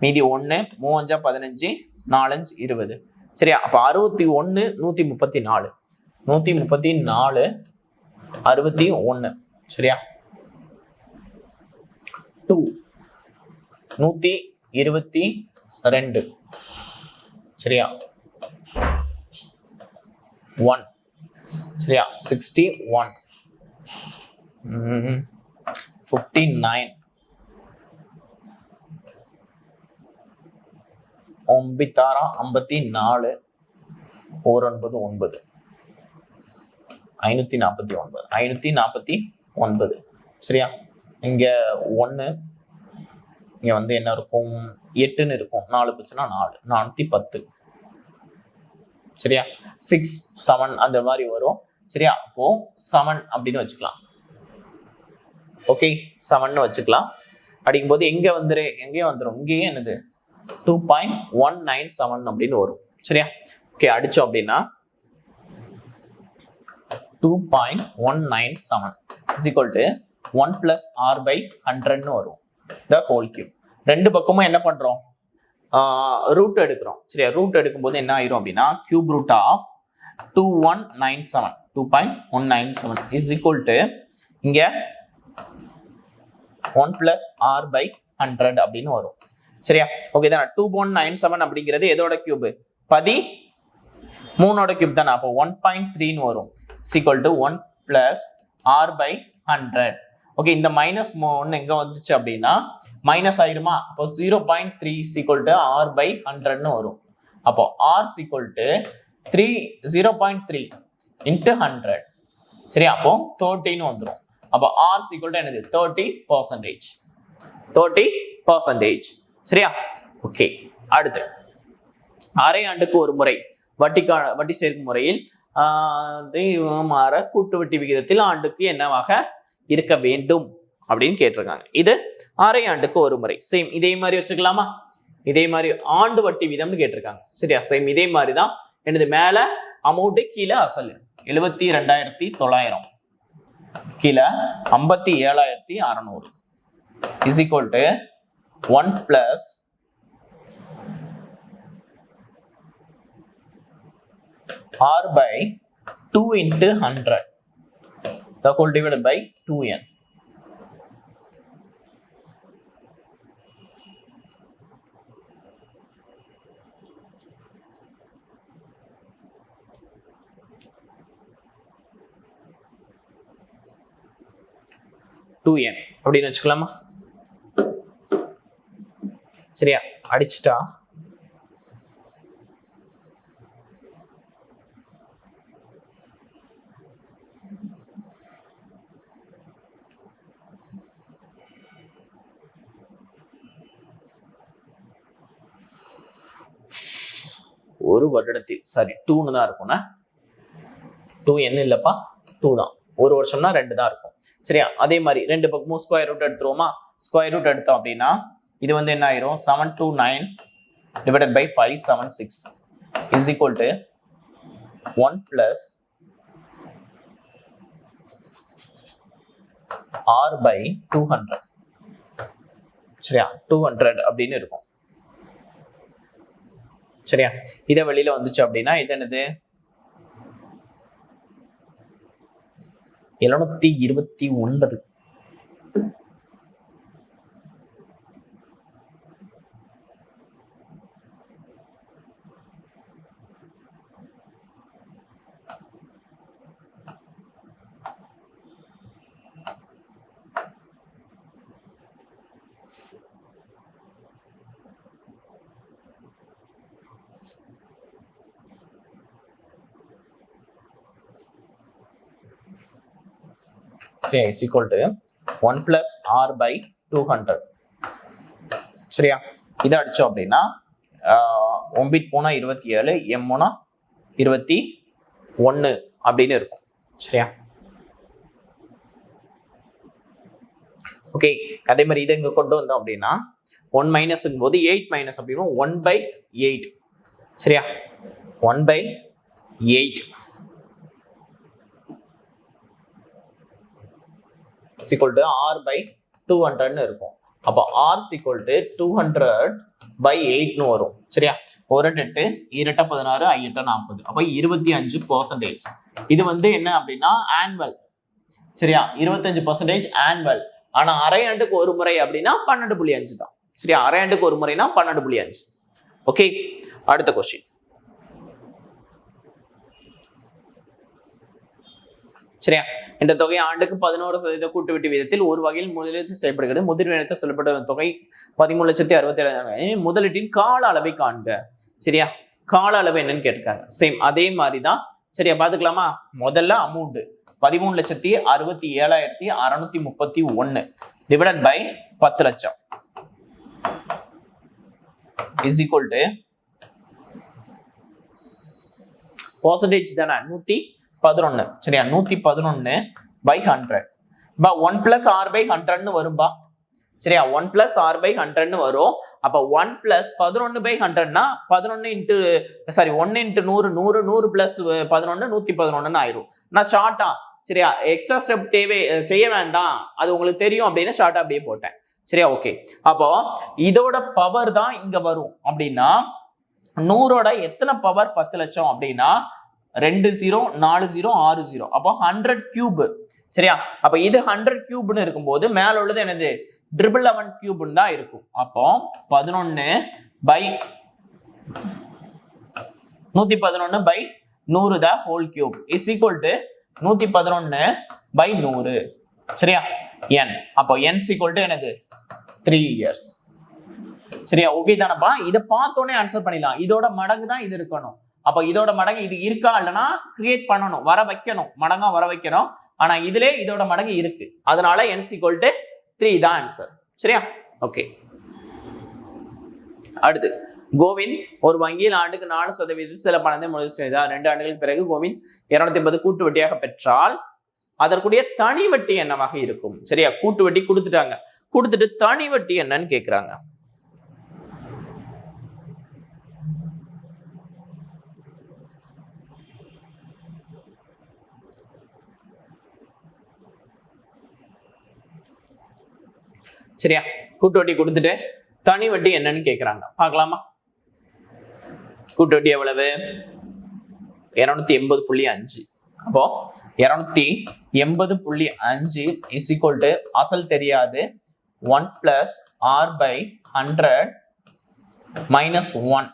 மீதி 1 3 5 15 4 5 20. சரியா, அப்ப 61 134 134 61. சரியா, 2 122. சரியா, 1. சரியா, 61 59 54 54 9 549. சரியா, இங்க 1 இங்க வந்து என்ன இருக்கும்? 8ன்னு இருக்கும். 4 போச்சுன்னா 4 410. சரியா, 6 7 அந்த மாதிரி வரும். சரியா, அப்போ 7 அப்படின்னு வச்சுக்கலாம். ஓகே, 7ன்னு வச்சுக்கலாம். அடிக்கும்போது எங்க எங்கேயும் வந்துடும். இங்கேயே என்னது 2.197 அப்படின்னு வரும். சரியா, ஓகே, அடிச்சோம் அப்படின்னா 2.197 is equal to 1 plus r by 100ன்னு வரும். the whole cube. ரெண்டு பக்கமும் என்ன பண்றோம்? ரூட் எடுக்கிறோம். சரியா, ரூட் எடுக்கும்போது என்ன ஆயிரும் அப்படின்னா cube root of 2.197 is equal to இங்க 1 plus r by 100 அப்படின்னு வரும். சரியா, ஓகே தானே? 2.97 அப்படிங்கிறது எதோட கியூப்? 13ஓட கியூப் தானே. அப்போ 1.3ன்னு வரும். is equal to 1 plus r by 100. Okay, இந்த மைனஸ் 1 எங்க வந்துச்சு அப்படின்னா மைனஸ் ஆயிருமா? அப்போ 0.3 is equal to r by 100ன்னு வரும். அப்போ r is equal to 0.3 into 100. சரியா, அப்போ 30ன்னு வந்துடும். அப்போ r is equal to என்னது? 30%. 30%. சரியா, ஓகே. அடுத்து அரை ஆண்டுக்கு ஒரு முறை வட்டி சேர்க்கும் முறையில் மாற கூட்டு வட்டி விகிதத்தில் ஆண்டுக்கு என்னவாக இருக்க வேண்டும் அப்படின்னு கேட்டிருக்காங்க. இது அரை ஆண்டுக்கு ஒரு முறை. சேம் இதே மாதிரி வச்சுக்கலாமா? இதே மாதிரி ஆண்டு வட்டி வீதம்னு கேட்டிருக்காங்க. சரியா, சேம் இதே மாதிரி தான். என்னது? மேல அமௌண்ட், கீழே அசல். 72,900 கீழே 57,600 is equal to 1 plus r by 2 into 100 the whole divided by 2n. அப்படின்னு வச்சுக்கலாமா? சரியா, அடிச்சுட்டா ஒரு வருடத்தில் 2ன்னு தான் இருக்கும்னா 2n இல்லப்பா 2 தான். ஒரு வருஷம்னா 2 தான் இருக்கும். சரியா, அதே மாதிரி ரெண்டு பக்கமும் ஸ்கொயர் ரூட் எடுத்துருவோமா? ஸ்கொயர் ரூட் எடுத்தோம் அப்படின்னா இது வந்து என்ன ஆயிரும்? 729 divided by 576 is equal to 1 plus r by 200. சரியா, 200 அப்படின்னு இருக்கும். சரியா, இதை வெளியில வந்துச்சு அப்படின்னா இது என்னது? 729. is equal to 1 plus r by 200. சரியா? இதை அடிச்சோம் அப்படின்னா 9 3 27, M 3 21 அப்படின்னு இருக்கும். சரியா? ஓகே, அதே மாதிரி இதை இங்க கொண்டு வந்தோம் அப்படின்னா 1 மைனஸ்ங்கும் போது 8 மைனஸ் அப்படின்னா 1/8. சரியா? 1/8 is equal to R/200 இருக்கும். அப்போ R is equal to 200/8 வரும். சரியா? 1 8 2 16 5 40. அப்போ 25%. இது வந்து என்ன அப்படின்னா ஆனுவல். சரியா? 25% ஆனுவல். ஆனா அரை ஆண்டுக்கு ஒரு முறை அப்படின்னா 12.5 தான். சரியா? அரை ஆண்டுக்கு ஒரு முறைனா 12.5. ஓகே, அடுத்த கொஸ்டின். சரியா? இந்த தொகை ஆண்டுக்கு 11% கூட்டு வட்டி வீதத்தில் ஒரு வகையில் முதலீடு செய்யப்படுகிறது. முதலீடு சொல்லப்பட்ட தொகை 13,67,000. முதலீட்டின் கால அளவை காண்க. சரியா? கால அளவு என்னன்னு கேட்டிருக்காங்க. சேம் அதே மாதிரிதான். சரியா? பாத்துக்கலாமா? முதல்ல அமௌண்ட் 13,67,631 டிவைடட் பை 10 லட்சம் இஸ் ஈக்குவல் டு பர்சன்டேஜ் தானே 111. சரியா? 111 by 100. 1 plus R by 100 வரும்பா. சரியா? 1 plus R by 100 வரும். அப்ப 1 plus 11 by 100னா 11 into 1 into 100 100 plus 11 111 ஆயிரும். நான் ஷார்ட்டா சரியா எக்ஸ்ட்ரா ஸ்டெப் தேவை செய்ய வேண்டாம், அது உங்களுக்கு தெரியும் அப்படின்னு ஷார்ட்டா அப்படியே போட்டேன். சரியா? ஓகே, அப்போ இதோட பவர் தான் இங்க வரும். அப்படின்னா 100ஓட எத்தனை பவர் 10 லட்சம் அப்படின்னா 2 0 4 0 6 0. அப்போ 100 கியூப். சரியா? அப்ப இது 100 கியூப்னு இருக்கும்போது மேல உள்ளது என்னது 11 கியூப்னு தான் இருக்கும். அப்போ 111/100 the whole cube is equal to 111/100. சரியா? n. அப்போ n is equal to என்னது 3 years. சரியா? ஓகே தானப்பா? இதை பார்த்தோன்னே ஆன்சர் பண்ணிடலாம். இதோட மடங்கு தான் இது இருக்கணும். அப்ப இதோட மடங்கு இது இருக்கா இல்லைன்னா கிரியேட் பண்ணணும், வர வைக்கணும், மடங்கா வர வைக்கணும். ஆனா இதுல இதோட மடங்கு இருக்கு, அதனால n = 3 தான் ஆன்சர். சரியா? ஓகே, அடுத்து கோவிந்த் ஒரு வங்கியில் ஆண்டுக்கு 4% சில பணத்தை முதலீடு செய்தார். 2 ஆண்டுகளுக்கு பிறகு கோவிந்த் 250 கூட்டு வட்டியாக பெற்றால் அதற்குரிய தனி வட்டி என்னவாக இருக்கும்? சரியா? கூட்டு வட்டி கொடுத்துட்டாங்க, கொடுத்துட்டு தனி வட்டி என்னன்னு கேக்குறாங்க. சரியா? கூட்டு வட்டி கொடுத்துட்டு தனி வட்டி என்னன்னு கேக்குறாங்க. பார்க்கலாமா? கூட்டு வட்டி எவ்வளவு? 280.5. அப்போ 280.5 is equal to அசல் தெரியாது 1 plus R by 100 minus 1.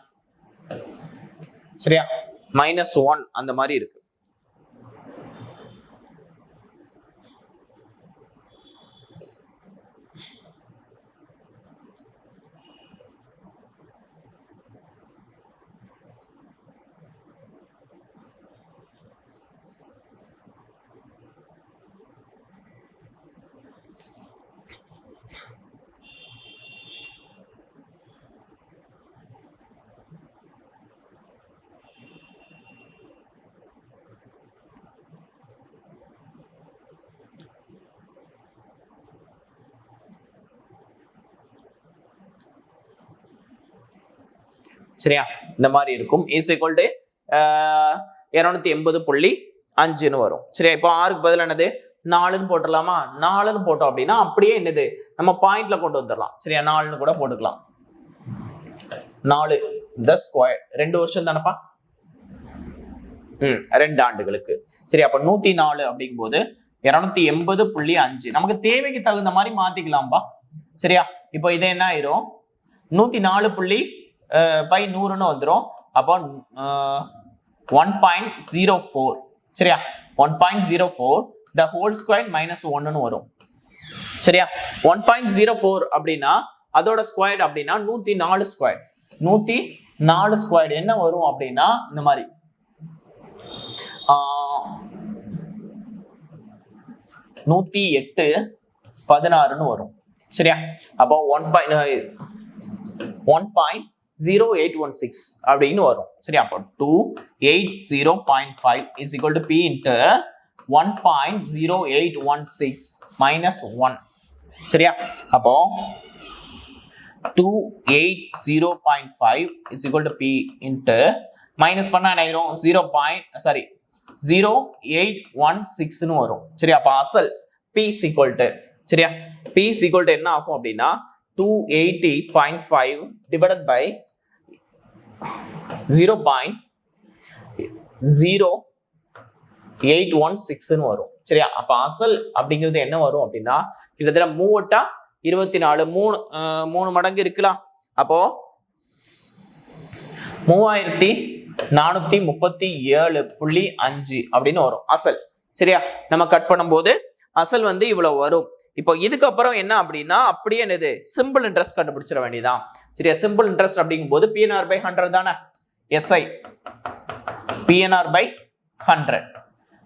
சரியா? -1 அந்த மாதிரி இருக்கு. சரியா? இந்த மாதிரி இருக்கும். இஸ் ஈக்குவல் டு 280.5 வரும். சரியா? இப்போ ஆருக்கு பதில் என்னது 4ன்னு போட்டுடலாமா? 4ன்னு போட்டோம் அப்படின்னா அப்படியே என்னது நம்ம பாயிண்ட்ல கொண்டு வந்துடலாம். சரியா? 4ன்னு கூட போட்டுக்கலாம். 4 the square 2 வருஷம் தானப்பா? 2 ஆண்டுகளுக்கு. சரி, அப்ப 104 அப்படிங்கும் போது 280.5 நமக்கு தேவைக்கு தகுந்த மாதிரி மாத்திக்கலாம்பா. சரியா? இப்போ இது என்ன ஆயிரும் 104.100ன்னு வந்துரும். அப்போ 1.04. சரியா? 1.04 the whole square minus 1ன்னு வரும். சரியா? 1.04 அப்படின்னா அதோட ஸ்கொயர் அப்படின்னா 104 ஸ்கொயர். 104 ஸ்கொயர் என்ன வரும் அப்படின்னா இந்த மாதிரி 108.16ன்னு வரும். சரியா? அப்போ 1.0816 அப்படின்னு வரும். சரியா? அப்போ 280.5 is equal to P into 1.0816 minus 1. சரியா? அப்போ 280.5 is equal to P into minus பண்ணா என்ன ஆயிரும்? 0.0816 ன்னு வரும். சரியா? அப்ப அசல் P is equal to, சரியா? P is equal to என்ன ஆகும் அப்படின்னா 280.5 divided by 0.0816 ன்னு வரும். சரியா? அப்ப அசல் அப்படிங்கிறது என்ன வரும் அப்படின்னா கிட்டத்தட்ட 3 மூணு மடங்கு இருக்கலாம். அப்போ 3437.5 அப்படின்னு வரும் அசல். சரியா? நம்ம கட் பண்ணும்போது அசல் வந்து இவ்வளவு வரும். இப்போ இதுக்கப்புறம் என்ன அப்படின்னா அப்படியே என்னது சிம்பிள் இன்ட்ரெஸ்ட் கண்டுபிடிச்சிட வேண்டியதான். சரியா? சிம்பிள் இன்ட்ரெஸ்ட் அப்படிங்கும் போது PNR by 100 தானே, SI PNR by 100.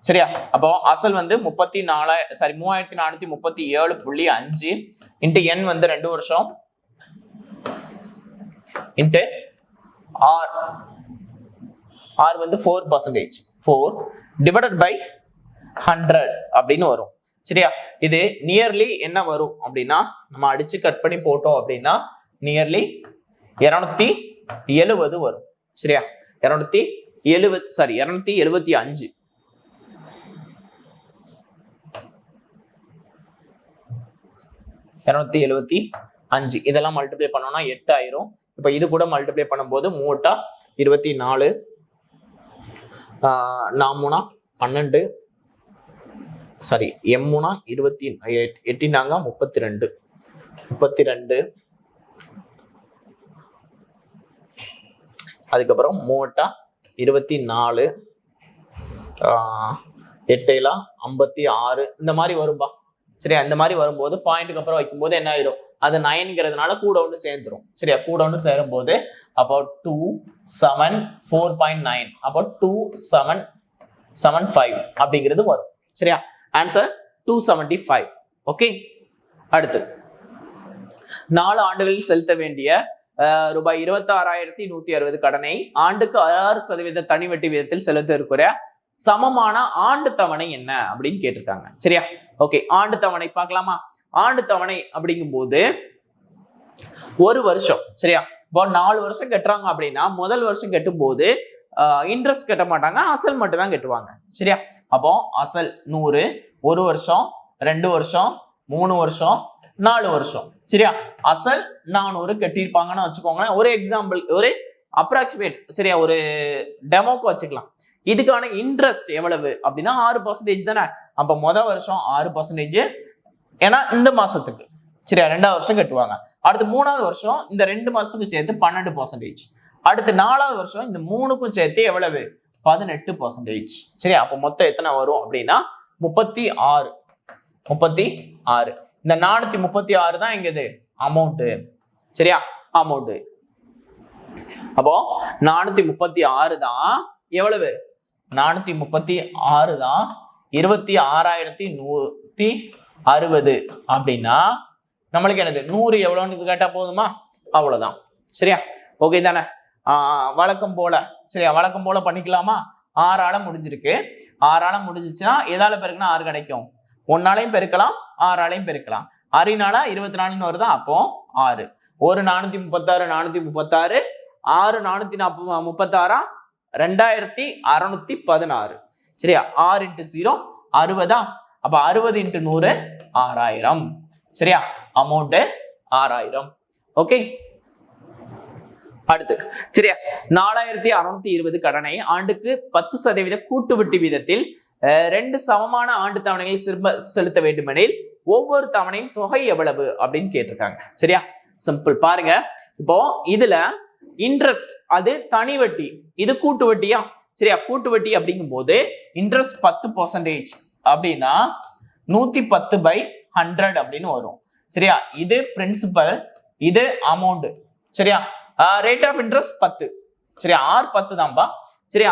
சரியா? அப்போ அசல் வந்து 3437.5 இன்ட்டு n வந்து 2 வருஷம் இன்ட்டு R வந்து 4%, 4 டிவைடட் பை 100 அப்படின்னு வரும். சரியா? இது நியர்லி என்ன வரும் அப்படின்னா நம்ம அடிச்சு கட் பண்ணி போட்டோம் அப்படின்னா நியர்லி 270 வரும். சரியா? 275. இதெல்லாம் மல்டிப்ளை பண்ணோம்னா 8 ஆயிரும். இப்ப இது கூட மல்டிப்ளை பண்ணும்போது 3 24, 4 12, சாரி M3 28, 32, அதுக்கப்புறம் 3 24, 8 56 இந்த மாதிரி வரும்பா. சரியா? இந்த மாதிரி வரும்போது பாயிண்ட்டுக்கு அப்புறம் வைக்கும்போது என்ன ஆயிரும், அது 9ங்கிறதுனால கூட ஒன்று சேர்ந்துரும். சரியா? கூட ஒன்று சேரும் போது அப்போ 274.9 அப்போ 2775 அப்படிங்கிறது வரும். சரியா? ஆன்சர் 275. ஓகே. அடுத்து 4 ஆண்டுகளில் செலுத்த வேண்டிய ரூபாய் 26,160 கடனை ஆண்டுக்கு 6% தனி வட்டி விதத்தில் செலுத்த இருக்கிற சமமான ஆண்டு தவணை என்ன அப்படின்னு கேட்டிருக்காங்க. சரியா? ஓகே. ஆண்டு தவணை பார்க்கலாமா? ஆண்டு தவணை அப்படிங்கும் போது ஒரு வருஷம். சரியா? இப்போ 4 வருஷம் கட்டுறாங்க அப்படின்னா முதல் வருஷம் கட்டும் போது இன்ட்ரெஸ்ட் கட்ட மாட்டாங்க, அசல் மட்டும் தான் கட்டுவாங்க. சரியா? அப்போ அசல் 100, 1 வருஷம், 2 வருஷம், 3 வருஷம், 4 வருஷம். சரியா? அசல் 400 கட்டியிருப்பாங்கன்னு வச்சுக்கோங்களேன். ஒரு எக்ஸாம்பிள், ஒரு அப்ராக்சிமேட், சரியா, ஒரு டெமோக்கு வச்சுக்கலாம். இதுக்கான இன்ட்ரெஸ்ட் எவ்வளவு அப்படின்னா 6% தானே. அப்ப முதல் வருஷம் 6%, ஏன்னா இந்த மாசத்துக்கு. சரியா? 2வது வருஷம் கட்டுவாங்க. அடுத்து 3வது வருஷம் இந்த 2 மாசத்துக்கு சேர்த்து 12%. அடுத்து 4வது வருஷம் இந்த 3க்கும் சேர்த்து எவ்வளவு, 18%. சரியா? அப்ப மொத்தம் எத்தனை வரும் அப்படின்னா 36. இந்த 436 தான் எங்கது அமௌண்ட். சரியா? அமௌண்ட். அப்போ 436 தான் எவ்வளவு, 436 தான் 26,160 அப்படின்னா நம்மளுக்கு என்னது 100 எவ்வளோன்னு கேட்டா போதுமா? அவ்வளவுதான். சரியா? ஓகே தானே? வழக்கம் போல. சரியா? வழக்கம் போல பண்ணிக்கலாமா? 6ஆல முடிஞ்சிருக்கு. 6ஆல முடிஞ்சிச்சுன்னா எதால பெருக்குனா 6 கிடைக்கும்? 1ஆலையும் பெருக்கலாம், 6ஆலையும் பெருக்கலாம். 6 24 வருதா? அப்போ 6 ஒரு 436, 436, 6 436, 2616. சரியா? 6 × 0 60. அப்ப 60 × 100 6000. சரியா? அமௌண்ட் 6000. ஓகே. அடுத்து சரியா 4620 கடனை ஆண்டுக்கு 10% கூட்டு வட்டி வீதத்தில் 2 சமமான ஆண்டு தவணைகளை செலுத்த வேண்டுமெனில் ஒவ்வொரு தவணையின் தொகை எவ்வளவு அப்படின்னு கேட்டிருக்காங்க. சரியா? சிம்பிள் பாருங்க. இப்போ இதுல இன்ட்ரெஸ்ட் அது தனி வட்டி, இது கூட்டு வட்டியா? சரியா? கூட்டு வட்டி அப்படிங்கும் போது இன்ட்ரெஸ்ட் 10% அப்படின்னா 110/100 அப்படின்னு வரும். சரியா? இது பிரின்சிபல், இது அமௌண்ட். சரியா? Rate of interest 10. சரியா? R 10 தான்பா. சரியா?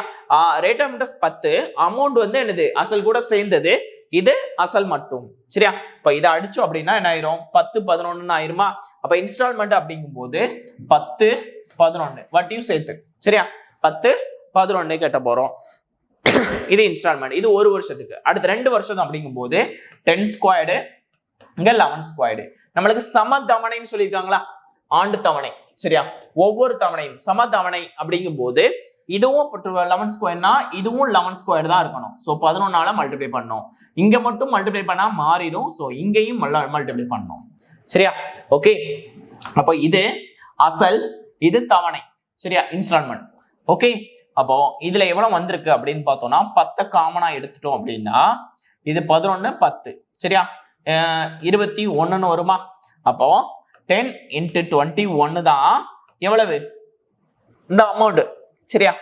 ரேட் ஆஃப் இன்ட்ரெஸ்ட் 10, அமௌண்ட் வந்து என்னது அசல் கூட சேர்ந்தது இது அசல் மட்டும். சரியா? இப்ப இதை அடிச்சோம் அப்படின்னா என்ன ஆயிரும்? 10 11 ஆயிருமா? அப்ப இன்ஸ்டால்மெண்ட் அப்படிங்கும் போது 10 11 வட்டியும் சேர்த்து. சரியா? 10 11 கட்ட போறோம். இது இன்ஸ்டால்மெண்ட். இது ஒரு வருஷத்துக்கு. அடுத்து 2 வருஷம் அப்படிங்கும் போது 10 ஸ்கொயர்டு இங்க 11 ஸ்கொயர்டு. நம்மளுக்கு சம தவணைன்னு சொல்லியிருக்காங்களா? ஆண்டு தவணை. சரியா? ஒவ்வொரு தவணையும் சம தவணை அப்படிங்கும் போது இதுவும் 11 ஸ்கொயர்னா இதுவும் 11 ஸ்கொயர் தான் இருக்கணும். ஸோ 11ஆல மல்டிப்ளை பண்ணணும். இங்க மட்டும் மல்டிப்ளை பண்ணா மாறிடும். ஸோ இங்கேயும் மல்டிப்ளை பண்ணணும். சரியா? ஓகே. அப்போ இது அசல், இது தவணை. சரியா? இன்ஸ்டால்மெண்ட். ஓகே. அப்போ இதுல எவ்வளவு வந்திருக்கு அப்படின்னு பார்த்தோம்னா 10 காமனா எடுத்துட்டோம் அப்படின்னா இது 11 10. சரியா? 21 வருமா? அப்போ 10 × 21 தான் எவ்வளவு இந்த அமௌண்ட். சரியா?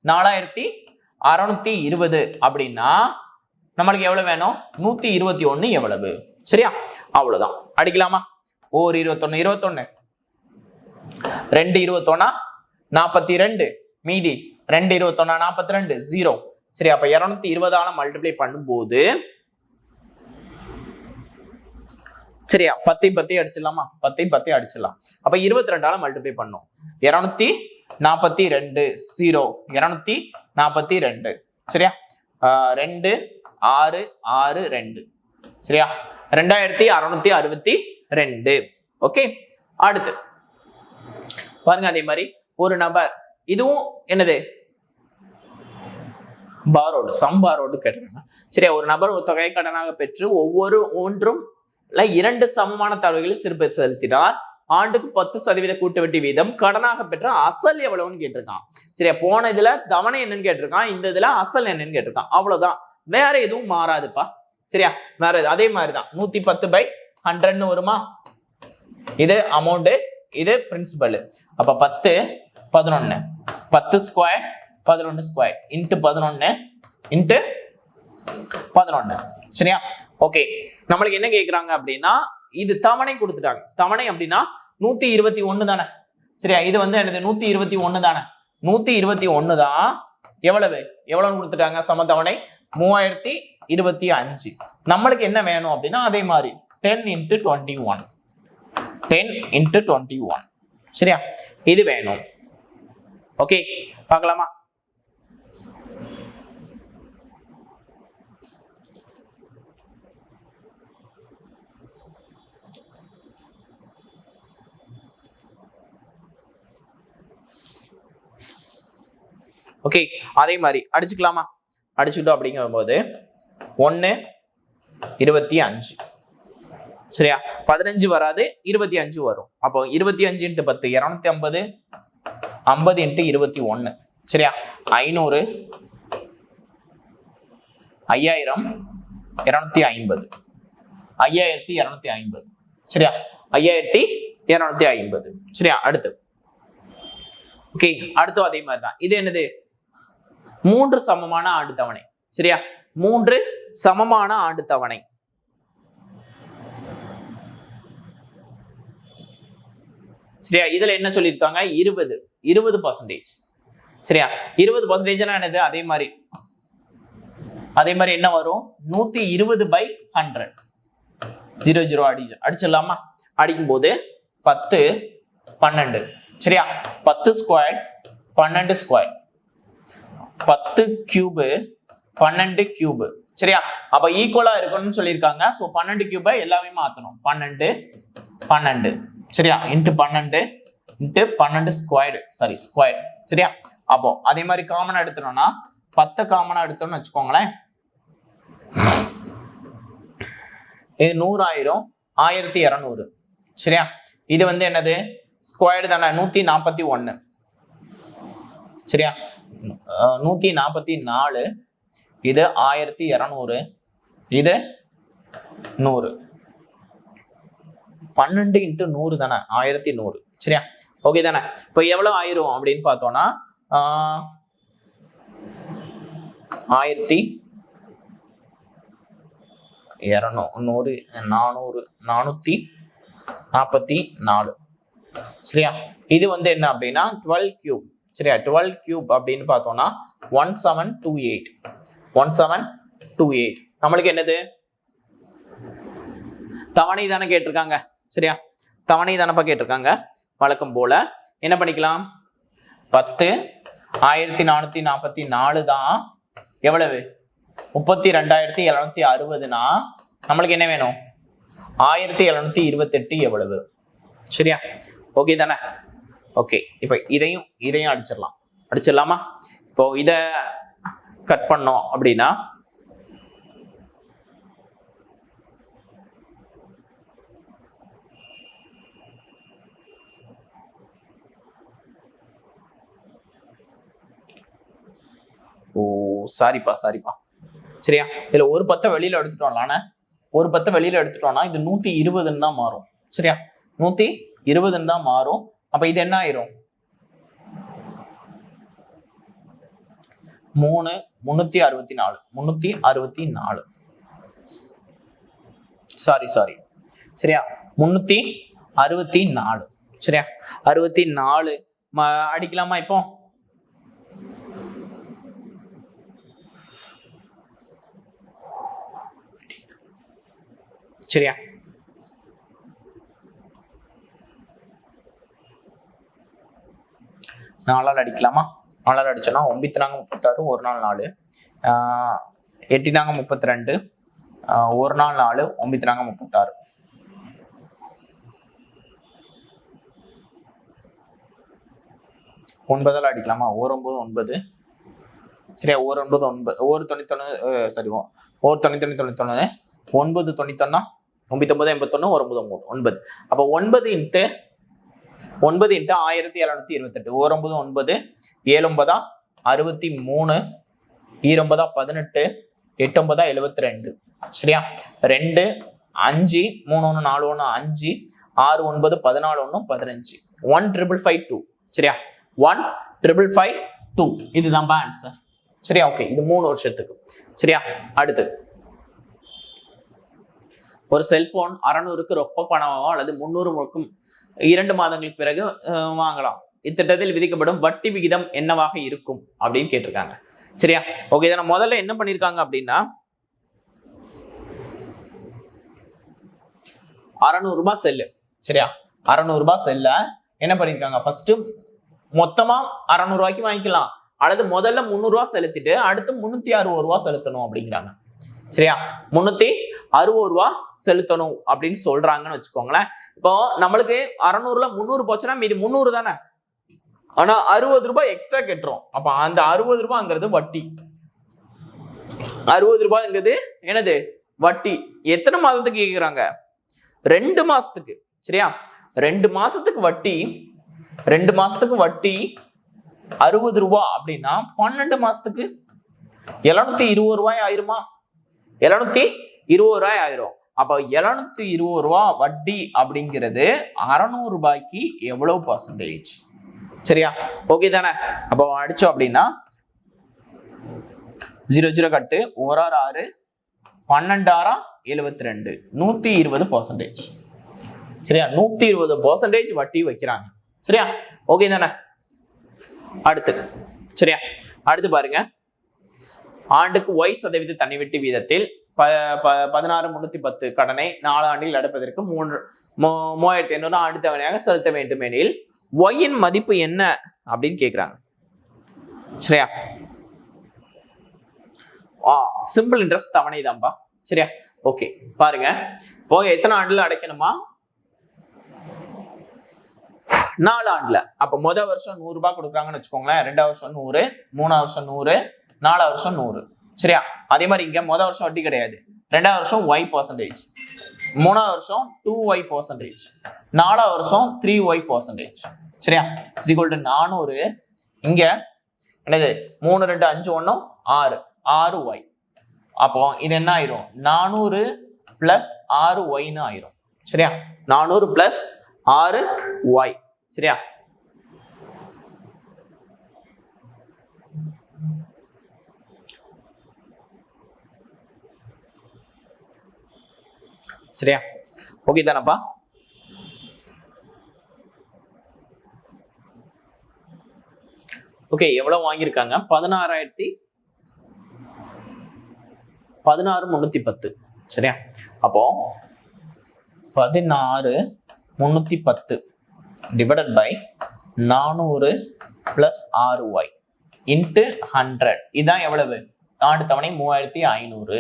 4620 அப்படின்னா நம்மளுக்கு எவ்வளவு வேணும்? 121 எவ்வளவு? சரியா? அவ்வளவுதான். அடிக்கலாமா? ஒரு 21 21 2 21 42 மீதி 2 21 42 0. சரி, அப்ப 220ஆல மல்டிப்ளை பண்ணும்போது சரியா 10 அடிச்சிடலாமா? 10 அடிச்சிடலாம். அப்ப 22ஆல மல்டிப்ளை பண்ணும். 242 0 242. சரியா? 2 6 6 2. சரியா? 2662. ஓகே. அடுத்து பாருங்க, அதே மாதிரி ஒரு நபர், இதுவும் என்னது? பாரோடு, சம்பாரோடு கேட்டிருக்காங்க. சரியா? ஒரு நபர் ஒரு தொகை கடனாக பெற்று ஒவ்வொரு ஒன்றும் 2 சமமான தவணைகளில் திருப்பி செலுத்தினார். ஆண்டுக்கு 10% கூட்டு வட்டி வீதம். கடனாக பெற்ற அசல் எவ்வளவுன்னு கேட்டிருக்கான். சரியா? போன இதுல தவணை என்னன்னு கேட்டிருக்கான், இந்த இதுல அசல் என்னன்னு கேட்டிருக்கான். அவ்வளவுதான், வேற எதுவும் மாறாதுப்பா. சரியா? வேற அதே மாதிரிதான் 110/100 வருமா? இது அமௌண்ட், இது பிரின்சிபல். அப்ப 10 11 10 ஸ்கொயர் 11 ஸ்கொயர் இன்ட்டு 11 இன்ட்டு 11. சரியா? ஓகே. நம்மளுக்கு என்ன கேக்குறாங்க அப்படின்னா இது தவணை கொடுத்துட்டாங்க. தவணை அப்படின்னா 121 தானே? சரியா? இது வந்து என்னது? 121 தானே? 121 தான் எவ்வளவு கொடுத்துட்டாங்க? சமதவணை 3025. நம்மளுக்கு என்ன வேணும் அப்படின்னா அதே மாதிரி 10 × 21 10 × 21. சரியா? இது வேணும். ஓகே, பார்க்கலாமா? ஓகே, அதே மாதிரி அடிச்சுக்கலாமா? அடிச்சுட்டோம் அப்படிங்கும் போது 1 25. சரியா? 15 வராது, 25 வரும். அப்போ 25 × 10 250 50 × 21. சரியா? 500 5000 250 5250. சரியா? 5250. சரியா? அடுத்து ஓகே, அடுத்து அதே மாதிரி தான். இது என்னது? 3 சமமான ஆண்டு தவணை. சரியா? 3 சமமான ஆண்டு தவணை. சரியா? இதுல என்ன சொல்லியிருக்காங்க? 20%. சரியா? 20% என்னது? அதே மாதிரி என்ன வரும்? 120/100. 0 அடிச்சிடலாமா? அடிக்கும் போது 10 12. சரியா? 10 ஸ்கொயர் 12 ஸ்கொயர் 10 கியூப் 12 கியூப். சரியா? அப்ப ஈக்குவலா இருக்கணும்னு சொல்லியிருக்காங்க. சோ 12 கியூபை எல்லாமே மாத்தணும். 12 12. சரியா? Into 12 into 12 squared. Sorry, square. சரியா? அப்போ அதே மாதிரி காமனா எடுத்துட்டோம்னா 10 காமனா எடுத்தோம்னு வச்சுக்கோங்களேன். இது 100 ஆயிரும் 1200. சரியா? இது வந்து என்னது? ஸ்கொயர்டு தானே? 141. சரியா? 144. இது 1200. இது 100. 12 × 100 தானே? 1100. சரியா? ஓகே தானே? இப்போ எவ்வளவு ஆயிரும் அப்படின்னு பார்த்தோம்னா 1200 444. சரியா? இது வந்து என்ன அப்படின்னா 12 கியூப். சரியா? 12 கியூப் அப்படின்னு பார்த்தோம்னா 1728. 1728. நம்மளுக்கு என்னது? தவணை தானே கேட்டிருக்காங்க. சரியா, தவணை தானப்பா கேட்டிருக்காங்க. வழக்கம் போல என்ன பண்ணிக்கலாம், 10 1444 தான் எவ்வளவு, 32,760னா நம்மளுக்கு என்ன வேணும், 1728 எவ்வளவு. சரியா, ஓகே தானே. ஓகே, இப்ப இதையும் அடிச்சிடலாமா. இப்போ இத கட் பண்ணோம் அப்படின்னா சாரிப்பா. சரியா, இதுல ஒரு 10 வெளியில எடுத்துட்டோம்ல, ஒரு 10 வெளியில எடுத்துட்டோம்னா இது 120 தான் மாறும். சரியா, 120 தான் மாறும். அப்ப இது என்ன ஆயிரும், 364. சாரி, சரியா, 364. சரியா, 64 அடிக்கலாமா இப்போ. சரியா, 4 அடிக்கலாமா. 4 அடிச்சோம்னா 9 நாங்க 36, ஒரு நாள் 4, 8 நாங்க 32, ஒரு நாள் 4, 9 நாங்க 36. 9 அடிக்கலாமா, 1 9 9. சரியா, 1 9 9, 1 99, சரி, 1 99 99, 9 91, 99 81, 1 9 9. அப்போ 9 இன்ட்டு 1728, 1 9 9, 7 9 63, 2 9 18, 8 9 72. சரியா, 2 5 3 1 4 1 5, 6 9 14 1 15, 15552. சரியா, 15552 இதுதான் ஆன்சர். சரியா, ஓகே, இது 3 வருஷத்துக்கு. சரியா, அடுத்து ஒரு செல்போன் 600க்கு ரொக்க பணமாவோ அல்லது 300க்கும் 2 மாதங்களுக்கு பிறகு வாங்கலாம். இத்திட்டத்தில் விதிக்கப்படும் வட்டி விகிதம் என்னவாக இருக்கும் அப்படின்னு கேட்டிருக்காங்க. சரியா, ஓகே, இதை முதல்ல என்ன பண்ணிருக்காங்க அப்படின்னா 600 ரூபாய் செல்லு. சரியா, 600 ரூபாய் செல்ல என்ன பண்ணிருக்காங்க, ஃபர்ஸ்ட் மொத்தமா 600 ரூபாய்க்கு வாங்கிக்கலாம், அல்லது முதல்ல 300 ரூபாய் செலுத்திட்டு அடுத்து 360 ரூபாய் செலுத்தணும் அப்படிங்கிறாங்க. சரியா, 360 ரூபாய் செலுத்தணும் அப்படின்னு சொல்றாங்கன்னு வச்சுக்கோங்களேன். இப்போ நம்மளுக்கு 600ல 300 போச்சுன்னா மீதி 300 தானே, ஆனா 60 ரூபாய் எக்ஸ்ட்ரா கட்டுறோம். அப்ப அந்த 60 ரூபாய்ங்கிறது வட்டி. 60 ரூபாய்ங்கிறது என்னது, வட்டி. எத்தனை மாதத்துக்கு கேட்குறாங்க, 2 மாசத்துக்கு. சரியா, 2 மாசத்துக்கு வட்டி, 2 மாசத்துக்கு வட்டி 60 ரூபாய் அப்படின்னா 12 மாசத்துக்கு 720 ரூபாய் ஆயிருமா, 720 ரூபாய் ஆயிரும். அப்ப 720 ரூபாய் வட்டி அப்படிங்கிறது 600 ரூபாய்க்கு எவ்வளவு பர்சன்டேஜ். சரியா, ஓகே தானே. அப்போ அடிச்சோம் அப்படின்னா 0 0 கட்டு, 1 6 6, 12 6 72, 120%. சரியா, 120% வட்டி வைக்கிறாங்க. சரியா, ஓகே தானே. அடுத்து சரியா, அடுத்து பாருங்க, ஆண்டுக்கு Y% தனி வட்டி வீதத்தில் 16,310 கடனை 4 ஆண்டில் அடைப்பதற்கு 3,500 ஆண்டு தவணையாக செலுத்த வேண்டும் எனில் ஒயின் மதிப்பு என்ன அப்படின்னு கேட்கிறாங்க. சரியா, சிம்பிள் இன்ட்ரெஸ்ட் தவணை தான்பா. சரியா, ஓகே, பாருங்க, இப்போ எத்தனை ஆண்டுல அடைக்கணுமா, 4 ஆண்டுல. அப்ப முதல் வருஷம் 100 ரூபாய் கொடுக்குறாங்கன்னு வச்சுக்கோங்களேன், 2ஆவது வருஷம் 100, 3ஆவது வருஷம் 100, 4ஆவது வருஷம் 100. சரியா, அதே மாதிரி இங்க முதல் வருஷம் வட்டி கிடையாது, 2ஆவது வருஷம் Y%, 3ஆவது வருஷம் 2Y%, 4ஆவது வருஷம் 3Y%. சரியா, = 400. இங்க என்னது, 3 2 5 1 6, 6Y. அப்போ இது என்ன ஆயிரும், 400 + 6Y ஆயிரும். சரியா, 400 + 6Y. சரியா, சரியா, ஓகே தானப்பா. ஓகே, எவ்வளவு வாங்கியிருக்காங்க, 16,310. சரியா, அப்போ 16310 divided by 400 plus 6y into 100. இதான் எவ்வளவு? ஆண்டு தவணை 3500.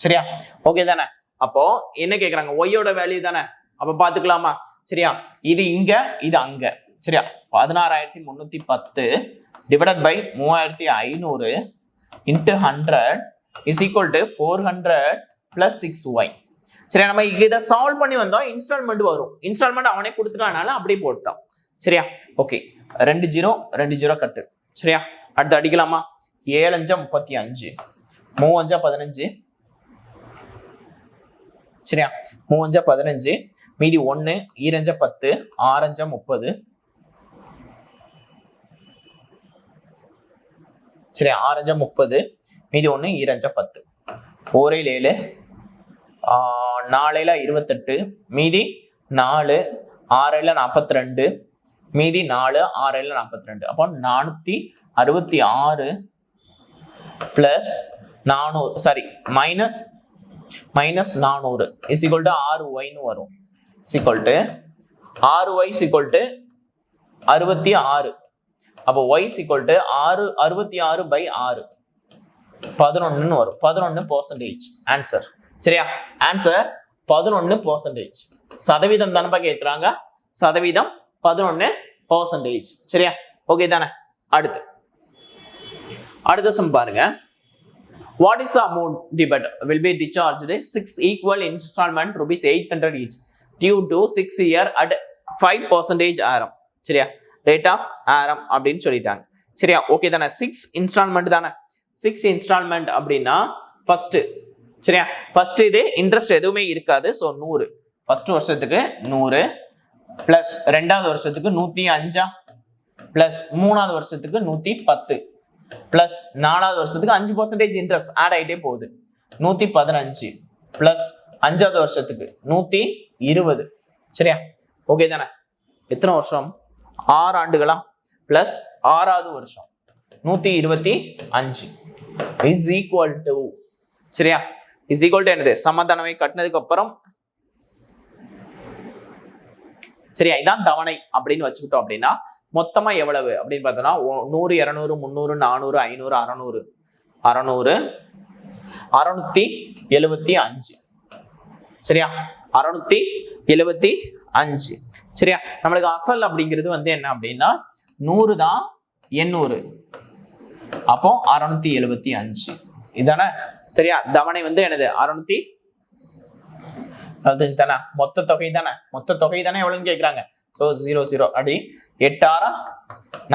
சரியா? ஓகே தானே? அப்போ என்ன கேக்குறாங்க? y யோட வேல்யூ தானே? அப்ப பாத்துக்கலாமா? சரியா? இது இங்க, இது அங்க. சரியா? 16310 divided by 3500 into 100 is equal to 400 plus 6y. சரியா? நம்ம இதை சால்வ் பண்ணி வந்தோம், இன்ஸ்டால்மெண்ட் வரும். இன்ஸ்டால்மெண்ட் அவனே கொடுத்துட்டானால அப்படியே போட்டான். சரியா? ஓகே, 2 0 2 0 கட்டு. சரியா? அடுத்து அடிக்கலாமா? 7 5 35 3 5 15. சரியா? 3 5 15 மீதி 1 2 5 10 6 5 30. சரியா? 6 5 30 மீதி 1 2 5 10 4 7 4 28 மீதி 4 6 42 மீதி 4 6 42. அப்போ 466 plus 400 sorry minus 400 is equal to 6y வரும். Is equal to 6y is equal to 66. அப்போ y is equal to 66 by 6 11 வரும். 11% ஆன்சர். சரியா? ஆன்சர் 11%. சதவீதம் தானப்பா கேட்கிறாங்க. சதவீதம் 11%. சரியா? ஓகே தானே? அடுத்த சம் பாருங்க. What is the amount debit will be discharged 6 equal installment rupees 800 each due to 6 year at 5% ஆரம். சரியா? ரேட் ஆஃப் ஆரம் அப்படின்னு சொல்லிட்டாங்க. சரியா? ஓகே தானே? 6 இன்ஸ்டால்மெண்ட் தானே? 6 இன்ஸ்டால்மெண்ட் அப்படின்னா ஃபர்ஸ்ட். சரியா? ஃபர்ஸ்ட் இது இன்ட்ரெஸ்ட் எதுவுமே இருக்காது. ஸோ 100 ஃபர்ஸ்ட் வருஷத்துக்கு 100 பிளஸ் ரெண்டாவது வருஷத்துக்கு 105 பிளஸ் மூணாவது வருஷத்துக்கு 110 பிளஸ் நாலாவது வருஷத்துக்கு 5% இன்ட்ரெஸ்ட் ஆட் ஆகிட்டே போகுது 115 பிளஸ் அஞ்சாவது வருஷத்துக்கு 120. சரியா? ஓகே தானே? எத்தனை வருஷம்? 6 ஆண்டுகளா? பிளஸ் ஆறாவது வருஷம் 125 இஸ் ஈக்குவல் டு. சரியா? இஸ் ஈக்குவல் டு என்னது? சமாதானமே கட்டினதுக்கு அப்புறம். சரியா? இதான் தவணை அப்படின்னு வச்சுக்கிட்டோம் அப்படின்னா மொத்தமா எவ்வளவு அப்படின்னு பார்த்தோம்னா 100 200 300 400 500 600 675. சரியா? 675. சரியா? நம்மளுக்கு அசல் அப்படிங்கிறது வந்து என்ன அப்படின்னா 100 தான் 800. அப்போ 675 இதானே? சரியா? தவணை வந்து என்னது? 675 தானே? மொத்த தொகை தானே? மொத்த தொகை தானே எவ்வளவுன்னு கேட்கிறாங்க. ஸோ 0 0 அடி 8 6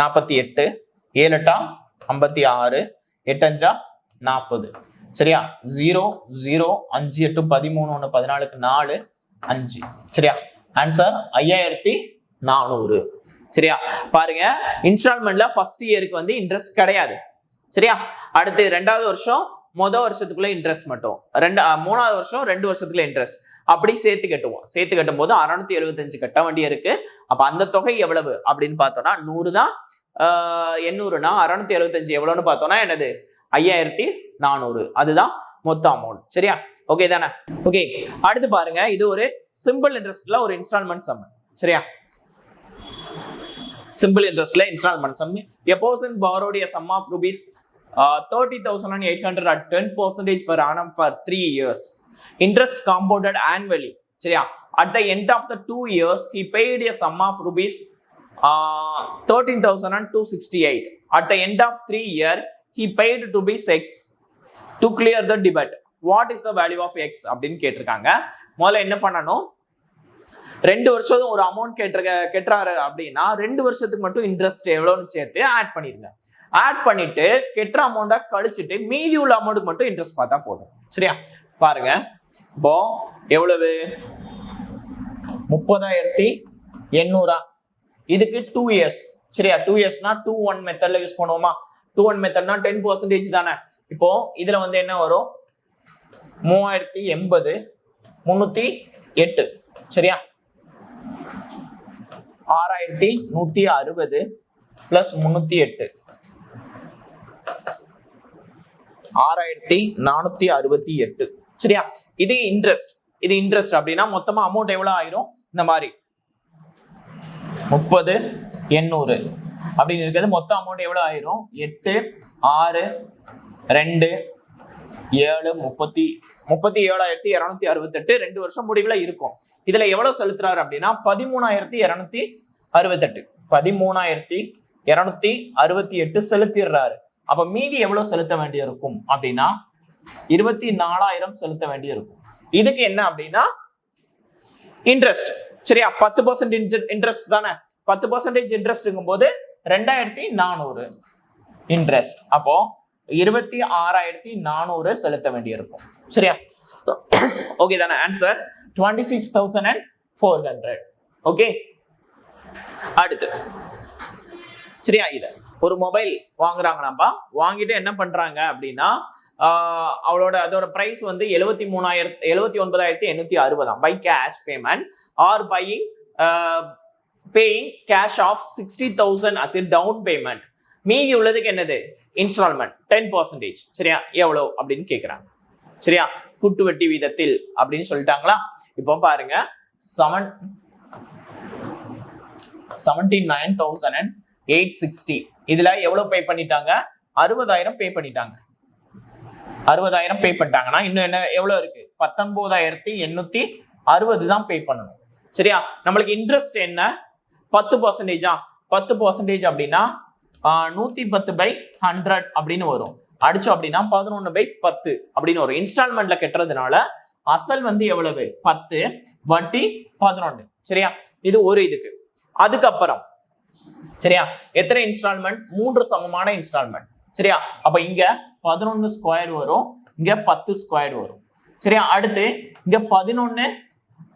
48 7 8 56 8 5 40. சரியா? 0 0 5 8 13 1 14 4 5. சரியா? ஆன்சர் 5400. சரியா? பாருங்க, இன்ஸ்டால்மெண்ட்ல ஃபர்ஸ்ட் இயருக்கு வந்து இன்ட்ரெஸ்ட் கிடையாது. சரியா? அடுத்து ரெண்டாவது வருஷம் முதல் வருஷத்துக்குள்ள இன்ட்ரெஸ்ட் மட்டும், மூணாவது வருஷம் 2 வருஷத்துக்குள்ள இன்ட்ரெஸ்ட் அப்படி சேர்த்து கட்டுவோம். சேர்த்து கட்டும் போது 675 கட்ட வேண்டிய இருக்கு. அப்ப அந்த தொகை எவ்வளவு அப்படின்னு பார்த்தோம்னா 100 தான். 800னா 675 எவ்வளவுன்னு பார்த்தோம்னா என்னது? 5400. அதுதான் மொத்த அமௌண்ட். சரியா? ஓகே தானே? ஓகே, அடுத்து பாருங்க, இது ஒரு சிம்பிள் இன்ட்ரெஸ்ட்ல ஒரு இன்ஸ்டால்மெண்ட் சம். சரியா? சிம்பிள் இன்ட்ரெஸ்ட்ல instalment sum. A person borrowed a sum of rupees 30,800 at 10% per annum for 3 years. Interest compounded annually. சரியா? At the end of the 2 years, he paid a sum of rupees 13,268. At the end of 3 years, he paid rupees X to clear the debt. What is the value of X அப்படின்னு கேட்டிருக்காங்க. முதல்ல என்ன பண்ணணும்? 2 வருஷம் ஒரு amount கெட்டுறாரு அப்படின்னா 2 வருஷத்துக்கு மட்டும் இன்ட்ரெஸ்ட் எவ்வளோன்னு சேர்த்து ஆட் பண்ணிருங்க. ஆட் பண்ணிட்டு கெட்டுற அமௌண்ட்டை கழிச்சுட்டு மீதி உள்ள அமௌண்ட்டுக்கு மட்டும் இன்ட்ரெஸ்ட் பார்த்தா போதும். சரியா? பாருங்க, இப்போ எவ்வளவு? 30,800. இதுக்கு 2 இயர்ஸ். சரியா? 2 இயர்ஸ்னா 2-1 மெத்தட்ல யூஸ் பண்ணுவோமா? 2-1 மெத்தட்னா 10% தானே. இப்போ இதுல வந்து என்ன வரும்? 3080 308. சரியா? 6160 பிளஸ் 308 6468. சரியா? இது இன்ட்ரெஸ்ட். இது இன்ட்ரெஸ்ட் அப்படின்னா மொத்தமா அமௌண்ட் எவ்வளவு ஆயிரும் இந்த மாதிரி 30,800 அப்படின்னு இருக்கிறது. மொத்த அமௌண்ட் எவ்வளவு ஆயிரும் 8 6 2 7 37,268 2 வருஷம் முடிவுல இருக்கும். இதுல எவ்வளவு செலுத்துறாரு அப்படின்னா 13,268 13,268 செலுத்திடுறாரு. அப்ப மீதி எவ்வளவு செலுத்த வேண்டியிருக்கும் அப்படின்னா 24,000 செலுத்த வேண்டியிருக்கும். இதுக்கு என்ன அப்படின்னா இன்ட்ரெஸ்ட். சரியா, 10% இன்ட்ரெஸ்ட் தானே. 10% இன்ட்ரெஸ்ட்ங்கும் போது 2,400 இன்ட்ரெஸ்ட். அப்போ 26,400 செலுத்த வேண்டியிருக்கும். சரியா, ஓகே தானே. ஆன்சர் 26,400. ஓகே, அடுத்து சரியா, இது ஒரு மொபைல் வாங்குறாங்களாப்பா. வாங்கிட்டு என்ன பண்றாங்க அப்படின்னா அதோட பிரைஸ் வந்து 79,860 by cash payment or buying paying cash of 60,000 as a down payment. மீதி உள்ளதுக்கு என்னது இன்ஸ்டால்மெண்ட் 10%. சரியா, எவ்வளவு அப்படின்னு கேக்குறாங்க. சரியா, கூட்டு வட்டி வீதத்தில் அப்படின்னு சொல்லிட்டாங்களா. இப்போ பாருங்க 79,860 இதுல எவ்வளவு பே பண்ணிட்டாங்க 60,000 பே பண்ணிட்டாங்க. 60,000 பே பண்ணிட்டாங்கன்னா இன்னும் என்ன எவ்வளவு இருக்கு 19,860 தான் பே பண்ணணும். சரியா, நம்மளுக்கு இன்ட்ரெஸ்ட் என்ன 10%. 10% அப்படின்னா 110/100 அப்படின்னு வரும். அடிச்சோம் அப்படின்னா 11/10 அப்படின்னு வரும். இன்ஸ்டால்மெண்ட்ல கட்டுறதுனால அசல் வந்து எவ்வளவு 10 வட்டி 11. சரியா, இது ஒரு இதுக்கு. அதுக்கப்புறம் சரியா எத்தனை இன்ஸ்டால்மெண்ட் 3 சமமான இன்ஸ்டால்மெண்ட். சரியா, அப்ப இங்க 11 ஸ்கொயர் வரும், இங்க 10 ஸ்கொயர் வரும். சரியா, அடுத்து இங்க 11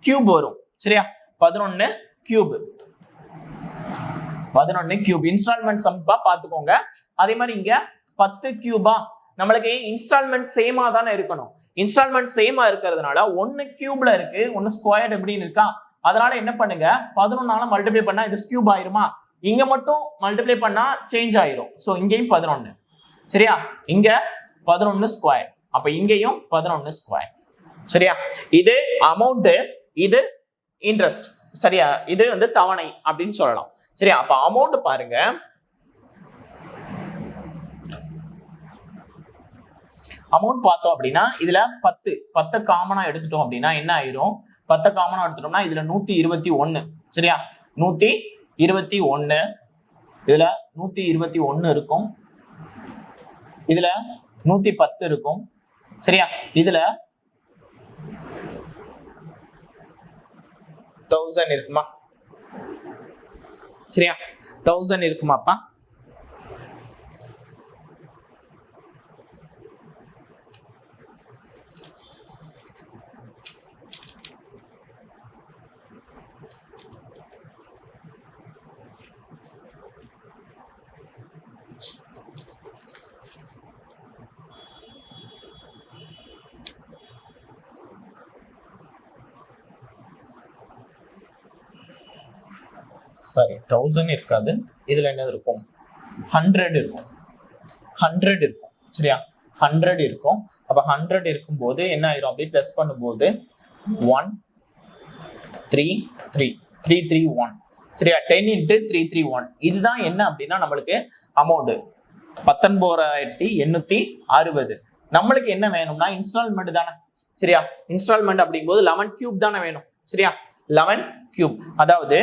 கியூப் வரும். சரியா, 11 கியூப் இன்ஸ்டால்மெண்ட் சம்பா பாத்துக்கோங்க. அதே மாதிரி இங்க 10 கியூபா நம்மளுக்கு இன்ஸ்டால்மெண்ட் சேமா தானே இருக்கணும். இன்ஸ்டால்மெண்ட் சேமா இருக்கிறதுனால 1 கியூப்ல இருக்கு 1 ஸ்கொயர் எப்படின்னு இருக்கா. அதனால என்ன பண்ணுங்க 11 மல்டிப்ளை பண்ணா இது கியூப் ஆயிருமா. இங்க மட்டும் மல்டிப்ளை பண்ணா சேஞ்ச் ஆயிரும். சோ இங்கேயும் 11. சரியா, இங்க 11 ஸ்கொயர், அப்ப இங்கேயும் 11 ஸ்கொயர். சரியா, இது அமௌண்ட், இது இன்ட்ரெஸ்ட். சரியா, இது வந்து தவணை அப்படின்னு சொல்லலாம். சரியா, அப்ப அமௌண்ட் பாருங்க அமௌண்ட் பார்த்தோம் அப்படின்னா இதுல 10 காமனா எடுத்துட்டோம் அப்படின்னா என்ன ஆயிரும் 10 காமனா எடுத்துட்டோம்னா இதுல 121. சரியா, 121 இதுல 121 இருக்கும், இதுல 110 இருக்கும். சரியா, இதுல 1000 இருக்குமா. சரியா, 1000 இருக்குமாப்பா. சாரி 1000 இருக்காது, இதுல என்ன இருக்கும் 100 இருக்கும். 100 இருக்கும். சரியா, 100 இருக்கும். அப்ப 100 இருக்கும்போது என்ன ஆயிரும் அப்படி பிளஸ் பண்ணும்போது 1 3 3 331. சரியா, 10 × 331 இதுதான் என்ன அப்படின்னா நம்மளுக்கு அமௌண்ட் 19,860. நம்மளுக்கு என்ன வேணும்னா இன்ஸ்டால்மெண்ட் தானே. சரியா, இன்ஸ்டால்மெண்ட் அப்படிங்கும்போது 11 கியூப் தானே வேணும். சரியா, 11 கியூப் அதாவது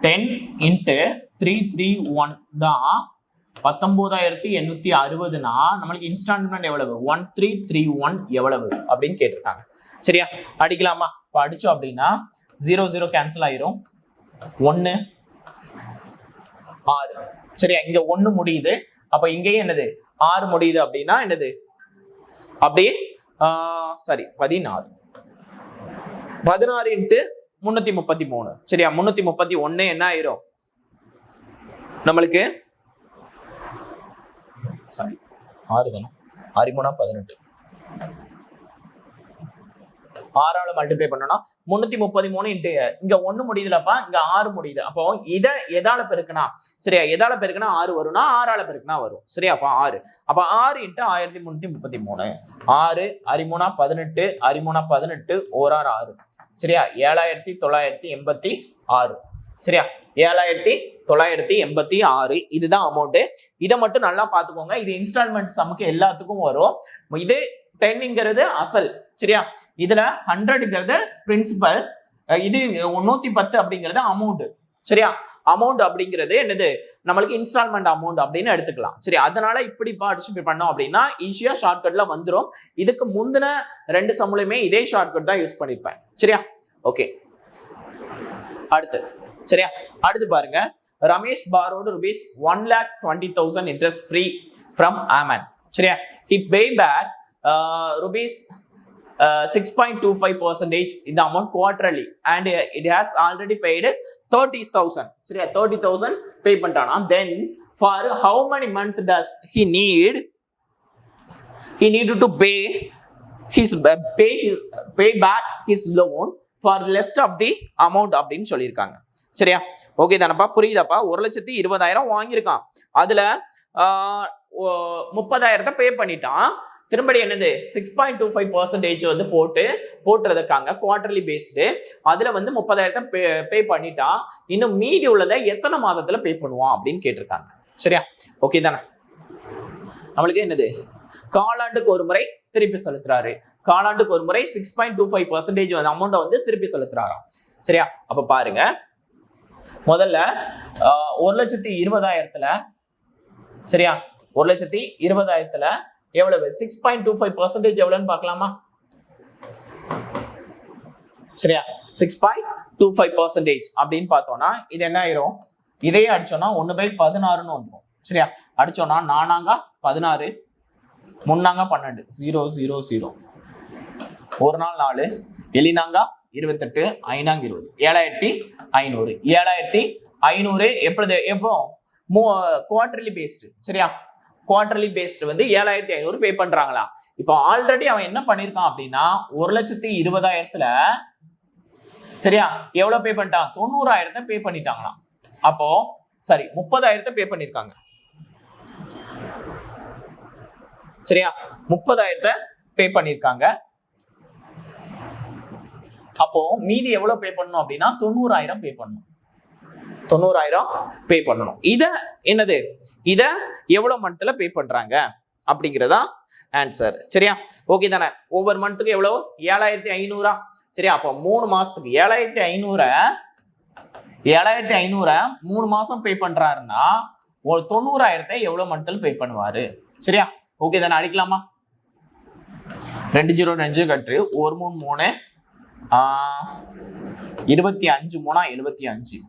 10 × 331 தான் 19,860னா நம்மளுக்கு இன்ஸ்டால்மெண்ட் எவ்வளவு 1331 எவ்வளவு அப்படின்னு கேட்டிருக்காங்க. சரியா, அடிக்கலாமா. இப்ப அடிச்சோம் அப்படின்னா 0 0 கேன்சல் ஆயிரும், 1 6. சரியா, இங்க 1 முடியுது, அப்ப இங்கேயும் என்னது 6 முடியுது அப்படின்னா என்னது அப்படியே சாரி 16 × 333. சரியா, 331 என்ன ஆயிரும் நம்மளுக்கு சாரி 6 தானே 6 × 3 18 6ஆல மல்டிப்ளை பண்ணோம்னா 333 இன்ட்டு இங்க 1 முடியுதுலப்பா, இங்க 6 முடியுது. அப்போ இதை எதால பெருக்குனா, சரியா, எதால பெருக்குனா 6 வரும்னா 6ஆல பெருக்குனா வரும். சரியா, அப்ப 6. அப்ப 6 இன்ட்டு 1333. 6 அரிமூணா 18, அரிமூணா 18, ஓரார் 6. சரியா, 7986. சரியா, 7986. இதுதான் அமௌண்ட். இதை மட்டும் நல்லா பாத்துக்கோங்க. இது இன்ஸ்டால்மெண்ட் சம்முக்கு எல்லாத்துக்கும் வரும். இது 10ங்கிறது அசல். சரியா, இதுல 100ங்கிறது பிரின்சிபல், இது 110 அப்படிங்கிறது அமௌண்ட். சரியா, அமௌண்ட் அப்படிங்கிறது என்னது, நம்மளுக்கு இன்ஸ்டால்மெண்ட் அமௌண்ட் அப்படின்னு எடுத்துக்கலாம். சரி, அதனால இப்படி பார்ட்டிசிபேட் பண்ணோம் அப்படின்னா ஈஸியா ஷார்ட்கட்ல வந்துடும். இதுக்கு முந்தின 2 சம்முலையுமே இதே ஷார்ட்கட் தான் யூஸ் பண்ணிருப்பேன். சரியா, ஓகே. அடுத்து, சரியா, அடுத்து பாருங்க. Ramesh borrowed rupees 1,20,000 interest free from Aman. சரியா, he pay back rupees 6.25% in the amount quarterly and it has already paid 30,000. சரியா, 30,000 pay பண்ணிட்டானா. Then for how many months does he needed to pay back his loan for the rest of the amount அப்படின்னு சொல்லியிருக்காங்க. சரியா, okay தானப்பா, புரியுதாப்பா? 1,20,000 வாங்கியிருக்கான், அதுல 30,000 பே பண்ணிட்டான். திரும்படி என்னது 6.25% வந்து போட்டுறதுக்காங்க குவார்டர்லி பேஸ்டு. அதுல வந்து 30,000 பே பண்ணிட்டான். இன்னும் மீதி உள்ளதை எத்தனை மாதத்துல பே பண்ணுவான் அப்படின்னு கேட்டிருக்காங்க. சரியா, ஓகே தானே? நம்மளுக்கு என்னது, காலாண்டுக்கு ஒரு முறை திருப்பி செலுத்துறாரு. காலாண்டுக்கு ஒரு முறை 6.25% வந்து அமௌண்ட்டை வந்து திருப்பி செலுத்துறாராம். சரியா, அப்ப பாருங்க, முதல்ல 1,20,000 சரியா, 1,20,000 எவ்வளவு, 6.25% எவ்வளவுன்னு பார்க்கலாமா? சரியா, 6.25% அப்படின்னு பார்த்தோம்னா இது என்ன ஆயிரும், இதையே அடிச்சோம்னா 1/16 வந்துடும். சரியா, அடிச்சோம்னா 4 16, 3 12, 0 0 0, 1 நாள் 4, 7 28, 5 20, 7,500. 7,500 எப்போ குவார்டர்லி பேஸ்டு. சரியா, குவார்டர்லி பேஸ்டு வந்து 7,500 பே பண்றாங்களா. இப்போ ஆல்ரெடி அவன் என்ன பண்ணிருக்கான் அப்படின்னா 1,20,000 சரியா எவ்வளவு பே பண்ணிட்டான், 90,000 பே பண்ணிட்டாங்களாம். அப்போ சரி 30,000 பே பண்ணிருக்காங்க. சரியா, 30,000 பே பண்ணிருக்காங்க. அப்போ மீதி எவ்வளவு பே பண்ணணும் அப்படின்னா 90,000 பே பண்ணணும். 90,000 பே பண்ணணும். இத என்னது, இத எவ்வளவு மந்த்ல பே பண்றாங்க அப்படிங்கறதா ஆன்சர். சரியா, ஓகே தானே? ஒவ்வொரு மந்த்துக்கு எவ்வளவு, 7,500. சரியா, அப்போ 3 மாசத்துக்கு 7,500 3 மாசம் பே பண்றாருன்னா ஒரு 90,000 எவ்வளவு மந்த்ல பே பண்ணுவாரு. சரியா, ஓகே தானே? அடிக்கலாமா? 2 0 2 கட்டு 1 3 25 3 75.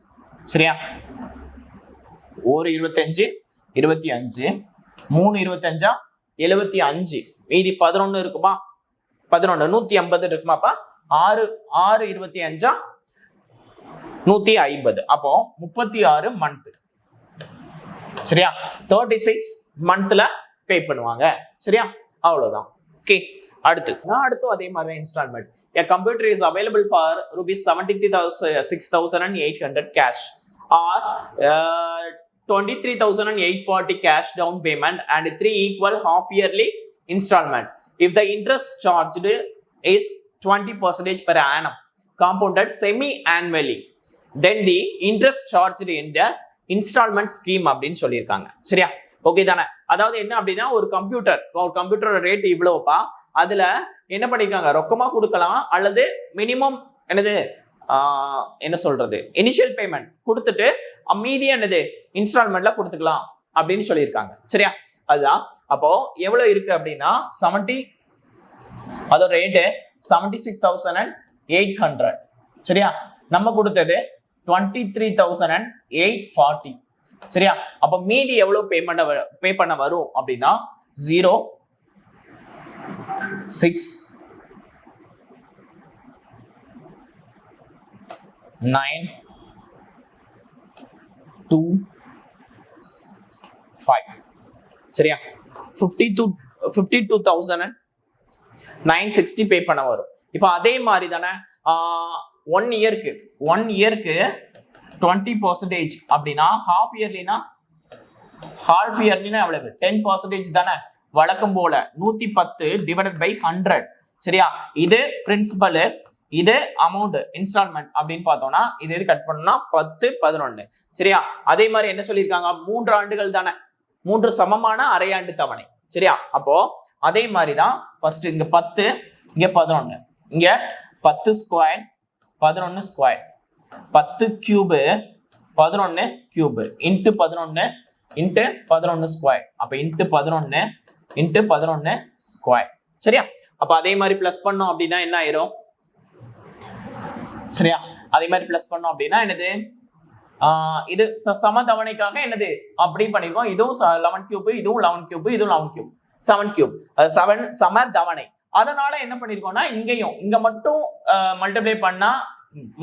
சரியா, 1 25 25, 3 25 75, மீதி 11 இருக்குமா, 11 150 இருக்குமாப்பா. 6 25 150, அப்போ 36 மந்த். சரியா, 36 மந்த்ல பே பண்ணுவாங்க. சரியா, அவ்வளவுதான். ஓகே, அடுத்து அதே மாதிரி instalment. A computer is available for rupees 76,800 cash or 23,840 cash down payment and 3 equal half yearly installment. If the interest charged is 20% per annum compounded semi-annually, then the interest charged in the installment scheme அப்படின்னு சொல்லியிருக்காங்க. சரியா, okay தானே? அதாவது என்ன அப்படின்னா ஒரு கம்ப்யூட்டரோட rate இவ்வளவுப்பா, அதுல என்ன பண்ணிருக்காங்க, ரொக்கமா கொடுக்கலாம் அல்லது மினிமம் என்னது என்ன சொல்றது இனிஷியல் பேமெண்ட் கொடுத்துட்டு மீதி என்னது இன்ஸ்டால்மெண்ட்ல கொடுத்துக்கலாம் அப்படின்னு சொல்லியிருக்காங்க. சரியா, அதுதான். அப்போ எவ்வளவு இருக்கு அப்படின்னா 70, அதோட ரேட்டு 76,800. சரியா, நம்ம கொடுத்தது 23,840. சரியா, அப்ப மீதி எவ்வளவு பே பண்ண வரும் அப்படின்னா 0 6 9 2 5. சரியா, 52,960 பே பண்ண வரும். இப்போ அதே மாதிரி தானே 1 இயருக்கு 20% அப்படின்னா ஹாஃப் இயர்லினா எவ்வளவு 10% தானே. வழக்கம் போல 110 டிவைடட் பை 100. சரியா, இது பிரின்சிபல், இது அமௌண்ட் இன்ஸ்டால்மெண்ட் அப்படின்னு பார்த்தோம்னா இது எது கட் பண்ணா 10 11. சரியா, அதே மாதிரி என்ன சொல்லியிருக்காங்க 3 ஆண்டுகள் தானே, 3 சமமான அரையாண்டு தவணை. சரியா, அப்போ அதே மாதிரி தான் ஃபர்ஸ்ட் இங்க 10 இங்க 11 இங்க 10 square 11 square 10 cube 11 cube into 11 into 11 square. அப்ப இன்ட்டு 11 இன்ட்டு 11 ஸ்கொயர். சரியா, அப்ப அதே மாதிரி பிளஸ் பண்ணோம் அப்படின்னா என்ன ஆயிரும்? சரியா, அதே மாதிரி பிளஸ் பண்ணோம் அப்படின்னா என்னது, இது சம தவணைக்காக என்னது அப்படி பண்ணிருக்கோம். இதுவும் 11 கியூப், இதுவும் 11 கியூப், இதுவும் 11 கியூப், 7 கியூப், 7 சம தவணை. அதனால என்ன பண்ணிருக்கோம்னா இங்கேயும் இங்க மட்டும் மல்டிப்ளை பண்ணா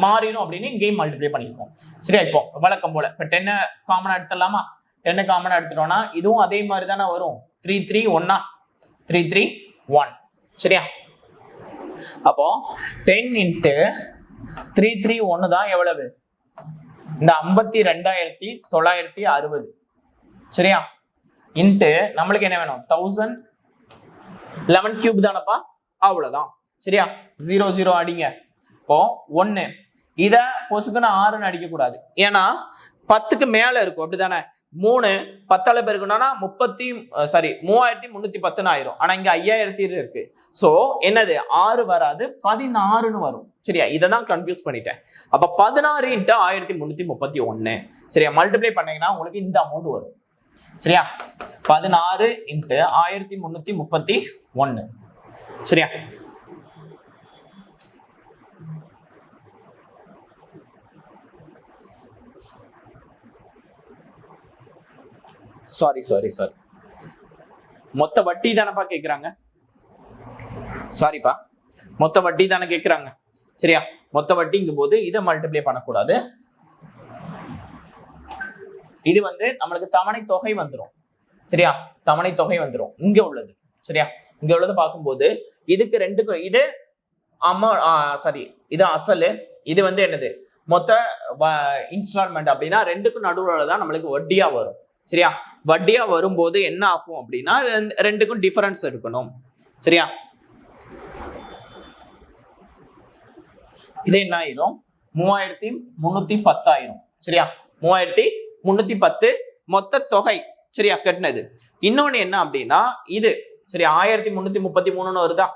மாறிடும் அப்படின்னு இங்கேயும் மல்டிப்ளை பண்ணிருக்கோம். சரியா, இப்போ வழக்கம் போல இப்ப 10 காமனா எடுத்துடலாமா? 10 காமனா எடுத்துட்டோம்னா இதுவும் அதே மாதிரி தானே வரும். 3 3 1 3 3 1. சரியா, அப்போ 10 இன்ட்டு 3 3 1 தான் எவ்வளவு? இந்த 52,960. சரியா, இன்ட்டு நம்மளுக்கு என்ன வேணும் 1011 கியூப் தானப்பா, அவ்வளவுதான். சரியா, 0 0 அடிங்க. இப்போ 1 இத பொசுக்குன்னு 6ன்னு அடிக்க கூடாது, ஏன்னா 10க்கு மேல இருக்கும் அப்படிதானே. 3 10ஆல பெருக்கணும்னா 3310 ஆயிரும். ஆனா இங்க 5000 இருக்கு. சோ என்னது 6 வராது 16ன்னு வரும். சரியா, இததான் கன்ஃபியூஸ் பண்ணிட்டேன். அப்ப 16 இன்ட்டு 1331. சரியா, மல்டிப்ளை பண்ணீங்கன்னா உங்களுக்கு இந்த அமௌண்ட் வரும். சரியா, 16 இன்ட்டு 1331. சரியா, சாரி மொத்த வட்டி தானப்பா கேக்குறாங்க. சாரிப்பா, மொத்த வட்டி தானே கேக்குறாங்க. சரியா, மொத்த வட்டிங்கும் போது இதை மல்டிப்ளை பண்ணக்கூடாது. இது நம்மளுக்கு தவணை தொகை வந்துடும். சரியா, தவணை தொகை வந்துடும் இங்க உள்ளது. சரியா, இங்க உள்ளது பார்க்கும்போது இதுக்கு ரெண்டுக்கும் இது இது அசல், இது என்னது மொத்த இன்ஸ்டால்மெண்ட் அப்படின்னா ரெண்டுக்கும் நடுவுல தான் நம்மளுக்கு வட்டியா வரும். சரியா, வட்டியா வரும்போது என்ன ஆகும் அப்படின்னா ரெண்டுக்கும் டிஃபரன்ஸ் எடுக்கணும். சரியா, இது என்ன ஆயிரும் 3310 ஆயிரும். சரியா, 3310 மொத்த தொகை. சரியா, கட்டினது. இன்னொன்னு என்ன அப்படின்னா இது சரி 1333 வருதா,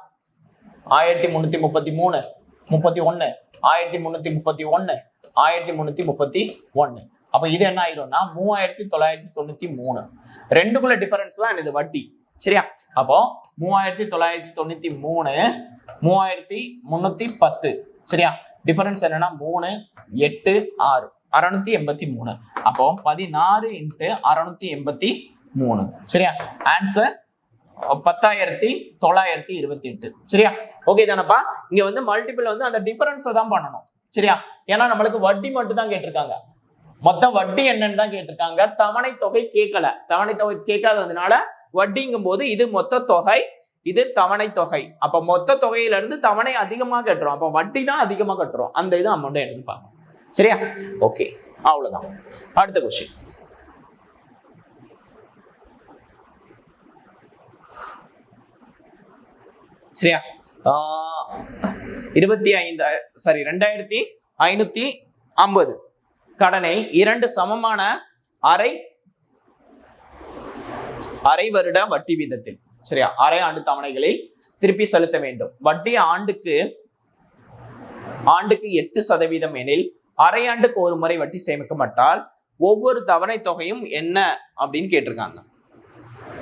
1333 31 1331 1331. அப்ப இது என்ன ஆயிரும்னா 3993. ரெண்டுக்குள்ள டிஃபரன்ஸ் தான் இது வட்டி. சரியா, அப்போ 3993 3310. சரியா, டிஃபரன்ஸ் என்னன்னா 3 8 6 683. அப்போ 16 இன்ட்டு 683. சரியா, ஆன்சர் 10,928. சரியா, ஓகே தானப்பா. இங்க மல்டிபிள் அந்த டிஃபரன்ஸை தான் பண்ணணும். சரியா, ஏன்னா நம்மளுக்கு வட்டி மட்டும் தான் கேட்டிருக்காங்க, மொத்த வட்டி என்னன்னு தான் கேட்டிருக்காங்க. தவணை தொகை கேட்கல. தவணை தொகை கேட்காததுனால வட்டிங்கும் போது இது மொத்த தொகை, இது தவணை தொகை. அப்ப மொத்த தொகையில இருந்து தவணை அதிகமா கட்டுறோம், அப்ப வட்டி தான் அதிகமா கட்டுறோம். அந்த இது அமௌண்ட் என்னன்னு பார்க்கணும். சரியா, ஓகே, அவ்வளவுதான். அடுத்த கொஸ்டின். சரியா, 2550 கடனை 2 சமமான அரை வருட வட்டி வீதத்தில், சரியா, அரை ஆண்டு தவணைகளில் திருப்பி செலுத்த வேண்டும். வட்டி ஆண்டுக்கு 8% எனில் அரை ஆண்டுக்கு ஒரு முறை வட்டி சேமிக்கப்பட்டால் ஒவ்வொரு தவணை தொகையும் என்ன அப்படின்னு கேட்டிருக்காங்க.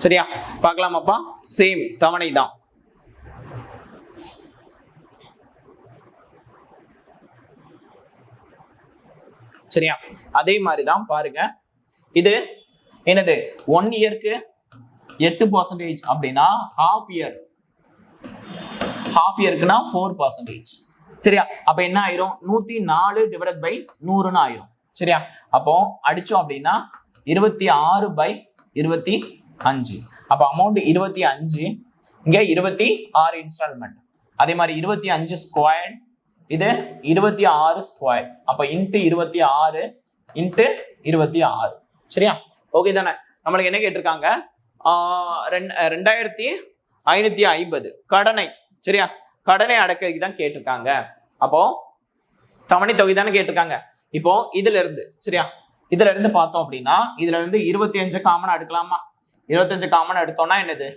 சரியா, பார்க்கலாமாப்பா. சேம் தவணை தான். சரியா, அதே மாதிரிதான் பாருங்க. இது என்னது 1 இயருக்கு 8% அப்படின்னா ஹாஃப் இயருக்குன்னா 4%. சரியா, அப்ப என்ன ஆயிரும் 104 டிவைடட் பை 100ன்னு ஆயிரும். சரியா, அப்போ அடிச்சோம் அப்படின்னா 26/25. அப்ப அமௌண்ட் 25, இங்க 26 இன்ஸ்டால்மெண்ட். அதே மாதிரி 25 ஸ்கொயர், இது 26 ஸ்கொயர். அப்ப இன்ட்டு 26 இன்ட்டு 26. சரியா? ஓகே தானே? நம்மளுக்கு என்ன கேட்டிருக்காங்க? 2550 கடனை. சரியா? கடனை அடக்கிறதுக்கு தான் கேட்டிருக்காங்க. அப்போ தவணை தொகை தானே கேட்டிருக்காங்க. இப்போ இதுல இருந்து, சரியா, இதுல இருந்து பார்த்தோம் அப்படின்னா இதுல இருந்து 25 காமனா எடுக்கலாமா? 25 காமனா எடுத்தோம்னா என்னது?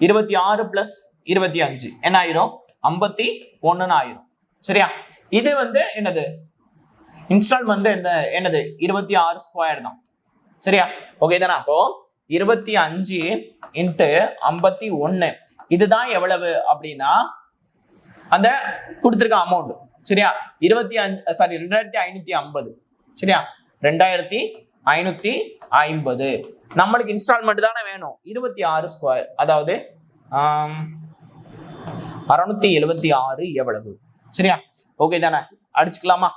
26 பிளஸ் 25 என்ன ஆயிரும்? 51 ஆயிரும். சரியா? இது வந்து என்னது? இன்ஸ்டால்மெண்ட் என்னது? 26 ஸ்கொயர் தான். சரியா? ஓகே தானே? அப்போ 25 இன்ட்டு 51 இதுதான் எவ்வளவு அப்படின்னா அந்த கொடுத்துருக்க அமௌண்ட். சரியா? 2550. சரியா? 2550. நம்மளுக்கு இன்ஸ்டால்மெண்ட் தானே வேணும். 26 ஸ்கொயர், அதாவது 676 எவ்வளவு? சரியா? ஓகே தானே? அடிச்சுக்கலாமா?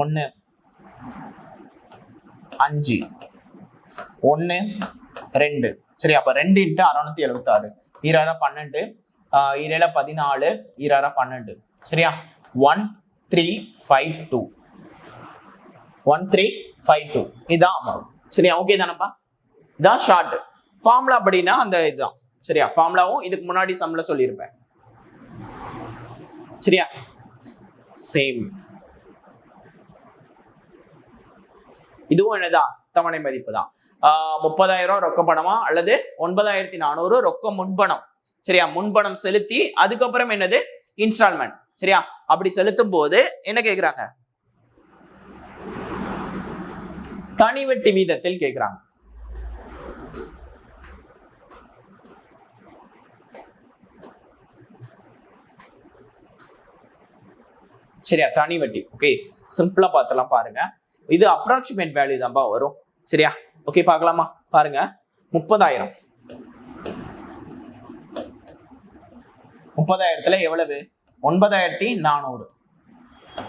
1 5 1 2. சரி, அப்ப 2 இன்ட்டு 676 ஈராயிர 12 ஈரேல 14 ஈராயிர 12. சரியா? 1352 1352 இதான் அமௌண்ட். சரியா? ஓகே தானப்பா? இதான் ஷார்ட் ஃபார்முலா. அப்படின்னா அந்த இதுதான். சரியா? ஃபார்முலாவும் இதுக்கு முன்னாடி சம்ல சொல்லியிருப்பேன். சரியா? சேம். இதுவும் என்னதான்? தவணை மதிப்பு தான். 30,000 ரொக்க பணமா அல்லது 9,400 ரொக்க முன்பணம். சரியா? முன்பணம் செலுத்தி அதுக்கப்புறம் என்னது? இன்ஸ்டால்மெண்ட். சரியா? அப்படி செலுத்தும் போது என்ன கேக்குறாங்க? தனி வட்டி வீதத்தில் கேக்குறாங்க. சரியா? தனி வட்டி. ஓகே, சிம்பிளா பார்த்தலாம் பாருங்க. இது அப்ராக்சிமேட் வேல்யூ தான்ப்பா வரும். சரியா? ஓகே, பார்க்கலாமா? பாருங்க, 30,000 30,000த்துல எவ்வளவு? 9,400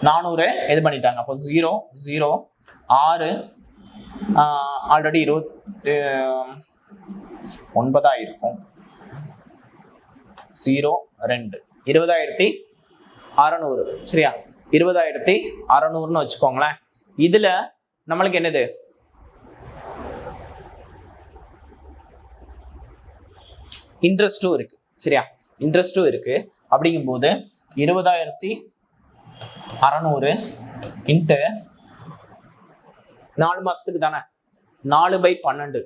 400 இது பண்ணிட்டாங்க. அப்போ 0 0 6 ஆல்ரெடி 29 இருக்கும். 0 2 20,600. சரியா? 20,600ன்னு வச்சுக்கோங்களேன். இதுல நம்மளுக்கு என்னது? இன்ட்ரெஸ்டும் இருக்கு. சரியா? இன்ட்ரெஸ்டும் இருக்கு. அப்படிங்கும் போது 20,600 இன்ட்டு 4 மாசத்துக்கு தானே, 4/12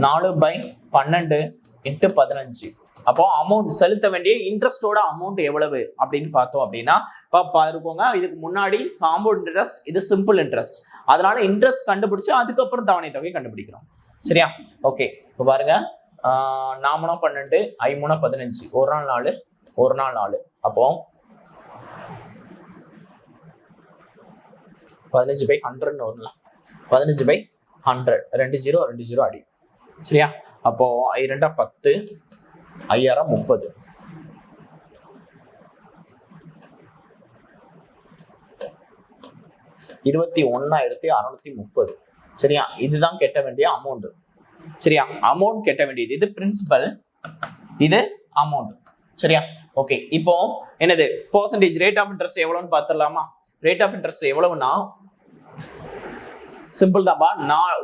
4/12 இன்ட்டு 15. அப்போ அமௌண்ட் செலுத்த வேண்டிய இன்ட்ரெஸ்டோட அமௌண்ட் எவ்வளவு அப்படின்னு பார்த்தோம் அப்படின்னா பாருங்க, இதுக்கு முன்னாடி காம்பவுண்ட் இன்ட்ரெஸ்ட், இது சிம்பிள் இன்ட்ரெஸ்ட். அதனால இன்ட்ரெஸ்ட் கண்டுபிடிச்சு அதுக்கப்புறம் தவணை தொகை கண்டுபிடிக்கிறோம். சரியா? ஓகே, இப்போ பாருங்க, 4 12 5 15 ஒரு நாள் 4 ஒரு நாள் 4. அப்போ 15/100 வரலாம். 15/100 2 0 2 0 அடி. சரியா? அப்போ 2 10 5 30 21,630. சரியா? இதுதான் கட்ட வேண்டிய அமௌண்ட். சரியா? அமௌண்ட் கட்ட வேண்டியது. இது பிரின்சிபல், இது அமௌண்ட். சரியா? ஓகே, இப்போ என்னது? பெர்சன்டேஜ் ரேட் ஆஃப் இன்ட்ரெஸ்ட் எவ்வளவுன்னு பார்த்துடலாமா? ரேட் ஆஃப் இன்ட்ரெஸ்ட் எவ்வளவுனா சிம்பிள் தான்பா.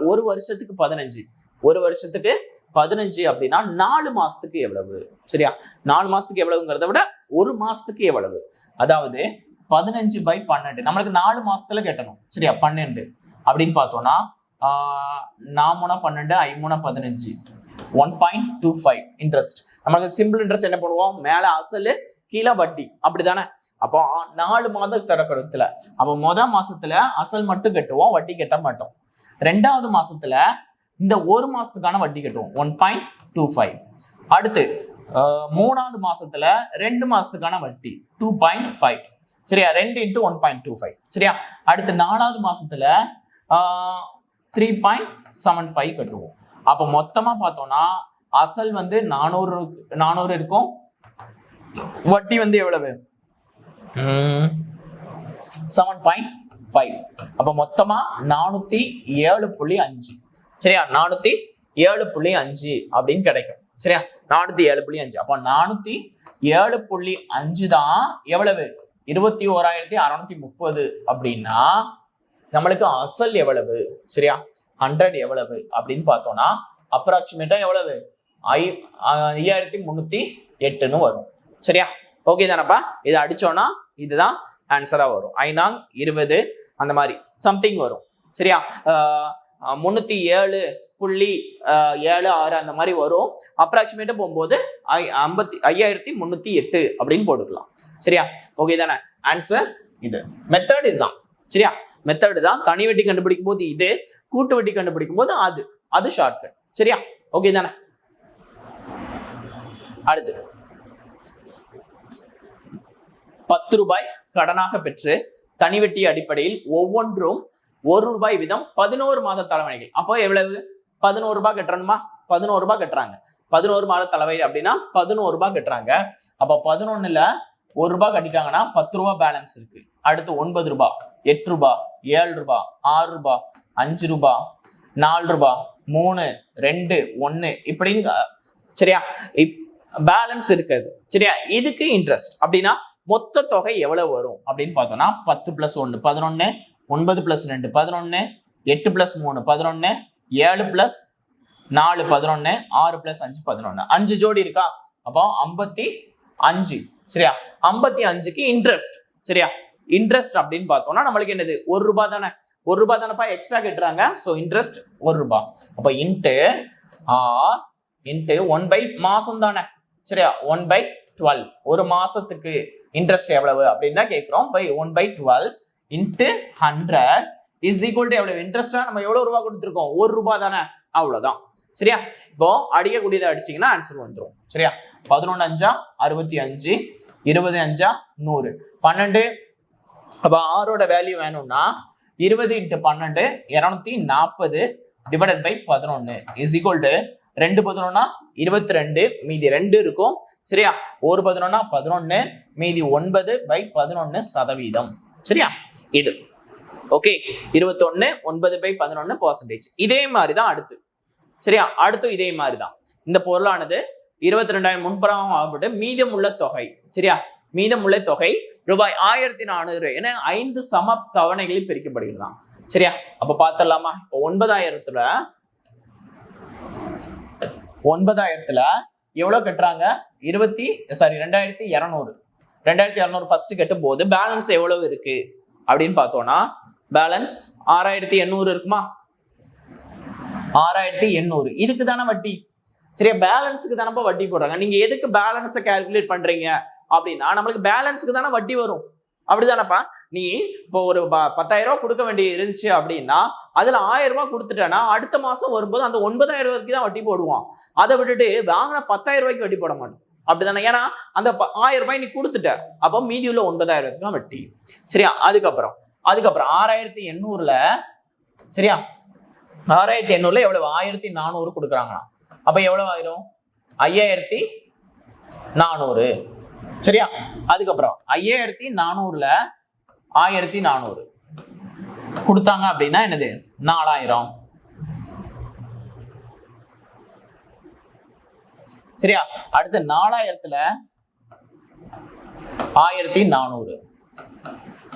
ஒரு வருஷத்துக்கு 15, ஒரு வருஷத்துக்கு 15 அப்படின்னா 4 மாசத்துக்கு எவ்வளவு? சரியா? 4 மாசத்துக்கு எவ்வளவுங்கிறத விட ஒரு மாசத்துக்கு எவ்வளவு, அதாவது 15/12 நம்மளுக்கு 4 மாசத்துல கட்டணும். சரியா? 12 அப்படின்னு பார்த்தோம்னா 4 12 5 15 1.25 இன்ட்ரெஸ்ட். நமக்கு சிம்பிள் இன்ட்ரெஸ்ட் என்ன பண்ணுவோம்? மேல அசல் கீழே வட்டி, அப்படிதானே? அப்போ 4 மாத தரக்கருத்துல அப்போ முதல் மாசத்துல அசல் மட்டும் கட்டுவோம், வட்டி கட்ட மாட்டோம். 2வது மாசத்துல இந்த ஒரு மாசத்துக்கான வட்டி கட்டுவோம் 1.25. அடுத்து 3வது மாசத்துல 2 மாசத்துக்கான வட்டி 2.5. சரியா? 2 × 1.25. சரியா? அடுத்து 4வது மாசத்துல 3.75 கட்டுவோம். அப்போ மொத்தமா பார்த்தோம்னா அசல் வந்து 400 இருக்கும், வட்டி வந்து எவ்வளவு? 7.5. அப்ப மொத்தமா 407.5. சரியா? 407.5 அப்படின்னு கிடைக்கும். சரியா 407.5. அப்போ 407.5 தான் எவ்வளவு 21,630 அப்படின்னா நம்மளுக்கு அசல் எவ்வளவு சரியா 100 எவ்வளவு அப்படின்னு பார்த்தோம்னா அப்ராக்சிமேட்டா எவ்வளவு 5,308ன்னு வரும். சரியா ஓகே தானப்பா. இதை அடிச்சோம்னா இதுதான் ஆன்சரா வரும். 5 அந்த மாதிரி சம்திங் வரும். சரியா 307.76 அந்த மாதிரி வரும். அப்ராக்சிமேட்டா போகும்போது 5,308 அப்படின்னு போட்டுக்கலாம். சரியா ஓகே தானே. ஆன்சர் இது. மெத்தட் இதுதான். சரியா மெத்தட் தான். தனி வட்டி கண்டுபிடிக்கும் போது இது, கூட்டு வட்டி கண்டுபிடிக்கும் போது அது ஷார்ட்கட். சரியா ஓகே தானே. அடுத்து 10 ரூபாய் கடனாக பெற்று தனி வட்டி அடிப்படையில் ஒவ்வொன்றும் 1 ரூபாய் வீதம் 11 மாத தவணைகள். அப்போ எவ்வளவு 11 ரூபாய் கட்டணுமா? 11 ரூபாய் கட்டுறாங்க. 11 மாத தவணை அப்படின்னா 11 ரூபாய் கட்டுறாங்க. அப்ப 11ல 1 ரூபாய் கட்டிட்டாங்கன்னா 10 ரூபாய் பேலன்ஸ் இருக்கு. அடுத்து 9 ரூபாய், 8 ரூபாய், 7 ரூபாய், 6 ரூபாய், 5 ரூபாய், 4 ரூபாய், 3, 2, 1 இப்படின்னு சரியா பேலன்ஸ் இருக்குது. சரியா இதுக்கு இன்ட்ரெஸ்ட் அப்படின்னா மொத்த தொகை எவ்வளவு வரும் அப்படின்னு பார்த்தோம்னா 10 + 1 11, 9 + 2 11, 8 + 3 11, 7 + 4 11, 6 + 5 11. 5 ஜோடி இருக்கா? அப்போ 55. சரியா 55க்கு இன்ட்ரெஸ்ட். சரியா இன்ட்ரெஸ்ட் அப்படின்னு பார்த்தோம்னா நம்மளுக்கு என்னது 1 ரூபாய் தானே. 1 ரூபாய் தானப்பா எக்ஸ்ட்ரா கட்டுறாங்க. ஸோ இன்ட்ரெஸ்ட் 1 ரூபாய். அப்போ இன்ட்டு 1 மாசம் தானே. சரியா 1/12 ஒரு மாசத்துக்கு இன்ட்ரெஸ்ட் எவ்வளவு அப்படின்னு தான் கேட்கிறோம். 1/12 இன்ட்டு 100 இஸ் ஈக்குவல் டு எவ்வளவு இன்ட்ரெஸ்டா நம்ம எவ்வளவு ரூபாய் கொடுத்துருக்கோம்? 1 ரூபாய் தானே. அவ்வளவுதான். சரியா இப்போ அடிக்கக்கூடியதை அடிச்சீங்கன்னா ஆன்சர் வந்துடும். சரியா 11 5 65, 20 5 100, 12. அப்ப ஆரோட வேல்யூ வேணும்னா 20 × 12 240 divided by 11 is equal to 2 11 22 மீதி 2 இருக்கும். சரியா 1 11 11 மீதி 9/11%. சரியா இது ஓகே 21 9/11%. இதே மாதிரிதான் அடுத்து. சரியா அடுத்து இதே மாதிரிதான் இந்த பொருளானது 22,000 முன்பணம் ஆகப்பட்டு மீதமுள்ள தொகை. சரியா மீதமுள்ள தொகை ரூபாய் 1,400 என 5 சம தவணைகளில் பிரிக்கப்படுகிறதாம். சரியா அப்ப பாத்திரலாமா. இப்போ 9,000த்துல எவ்வளவு கட்டுறாங்க? 2,200 ஃபர்ஸ்ட் கட்டும் போது பேலன்ஸ் எவ்வளவு இருக்கு அப்படின்னு பார்த்தோம்னா பேலன்ஸ் 6,800 இருக்குமா? 6,800 இதுக்கு தானே வட்டி. சரியா பேலன்ஸுக்கு தானப்பா வட்டி போடுறாங்க. நீங்க எதுக்கு பேலன்ஸை கால்குலேட் பண்றீங்க அப்படின்னா நம்மளுக்கு பேலன்ஸுக்கு தானே வட்டி வரும். அப்படிதானப்பா. நீ இப்போ ஒரு 10,000 ரூபாய் கொடுக்க வேண்டிய இருந்துச்சு அப்படின்னா அதுல 1,000 ரூபாய் கொடுத்துட்டேன்னா அடுத்த மாசம் வரும்போது அந்த 9,000 ரூபாய்க்கு தான் வட்டி போடுவான். அதை விட்டுட்டு வாங்கின 10,000 ரூபாய்க்கு வட்டி போட மாட்டோம். அப்படிதானே. ஏன்னா அந்த 1,000 ரூபாய் நீ கொடுத்துட்ட. அப்போ மீதி உள்ள 9,000 தான் வட்டி. சரியா அதுக்கப்புறம் 6,800ல சரியா 6,800ல எவ்வளவு 1,400 கொடுக்குறாங்கன்னா அப்ப எவ்வளவு ஆயிரும்? 5,400. சரியா அதுக்கப்புறம் 5,400ல 1,400 கொடுத்தாங்க அப்படின்னா என்னது 4,000. சரியா அடுத்து 4,000த்துல 1,400,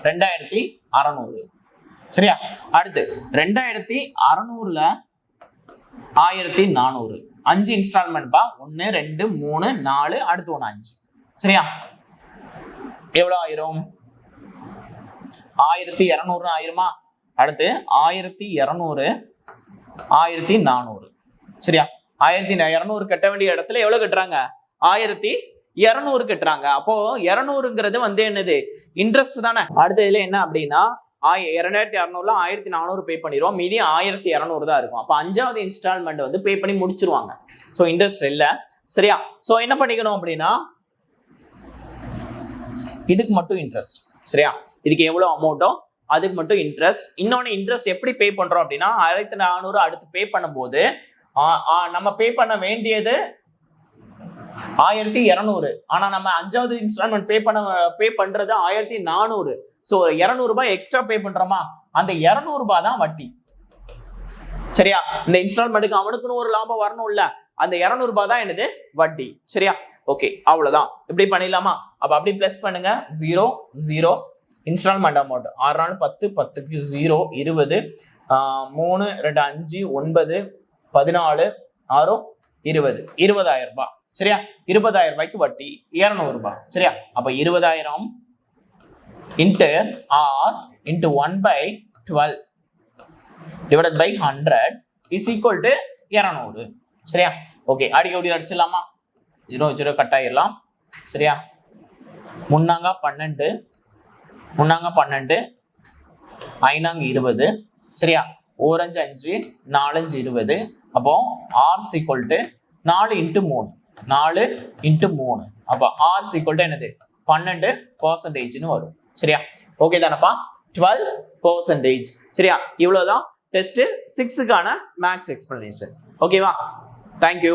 2,600. சரியா அடுத்து 2,600ல 1,400 5 இன்ஸ்டால்மெண்ட் பா 1 2 3 4 அடுத்து 1 5. சரியா எவ்வளவு ஆயிரும்? 1,200 ஆயிருமா? அடுத்து 1,200 1,400. சரியா 1,200 கட்ட வேண்டிய இடத்துல எவ்வளவு கட்டுறாங்க? 1,200 கட்டுறாங்க. அப்போ 200ங்கிறது வந்து என்னது இன்ட்ரெஸ்ட் தானே. அடுத்த இதுல என்ன அப்படின்னா 2,600ல 1,400 பே பண்ணிடுவோம். மீதி 1,200 தான் இருக்கும். அப்போ 5வது இன்ஸ்டால்மெண்ட் வந்து பே பண்ணி முடிச்சிருவாங்க. ஸோ இன்ட்ரெஸ்ட் இல்லை. சரியா ஸோ என்ன பண்ணிக்கணும் அப்படின்னா இதுக்கு மட்டும் இன்ட்ரெஸ்ட். சரியா இதுக்கு எவ்வளவு அமௌண்ட்டோ அதுக்கு மட்டும் இன்ட்ரெஸ்ட். இன்னொன்னு இன்ட்ரெஸ்ட் எப்படி பே பண்றோம் அப்படின்னா 1,400 அடுத்து பே பண்ணும்போது நம்ம பே பண்ண வேண்டியது 1,200. ஆனா நம்ம 5வது இன்ஸ்டால்மெண்ட் பே பண்றது 1,400. ஸோ 200 ரூபாய் எக்ஸ்ட்ரா பே பண்றோமா அந்த 200 ரூபாய் தான் வட்டி. சரியா இந்த இன்ஸ்டால்மெண்ட்டுக்கு அவனுக்குன்னு ஒரு லாபம் வரணும்ல. அந்த 200 ரூபாய் தான் என்னது வட்டி. சரியா? ஓகே, அவ்வளவுதான். இப்படி பண்ணிடலாமா? அப்ப அப்படி பிளஸ் பண்ணுங்க. 0 0 இன்ஸ்டால்மெண்ட் அமௌண்ட் 6 நாள் 10 10க்கு 0 20 3 2 5 9 14 6 20 20,000 ரூபாய். சரியா? 20,000 ரூபாய்க்கு வட்டி 200 ரூபாய். சரியா? அப்ப 20,000 into R into 1/12 divided by 100 is equal to 200. சரியா? ஓகே, அடிக்கடி அடிச்சிடலாமா? 0 0 கட் ஆயிடலாம். சரியா? முன்னாங்க 12 ஐநாங்க 20. சரியா? ஓரஞ்சு 5 4 5 20. அப்போ R is equal to 4 into 3 4 into 3. அப்போ R is equal to என்னது 12% வரும். சரியா? ஓகே தானப்பா? 12%. சரியா? இவ்வளவுதான் டெஸ்ட் 6க்கான மேக்ஸ் எக்ஸ்பிளனேஷன். ஓகேவா? தேங்க்யூ.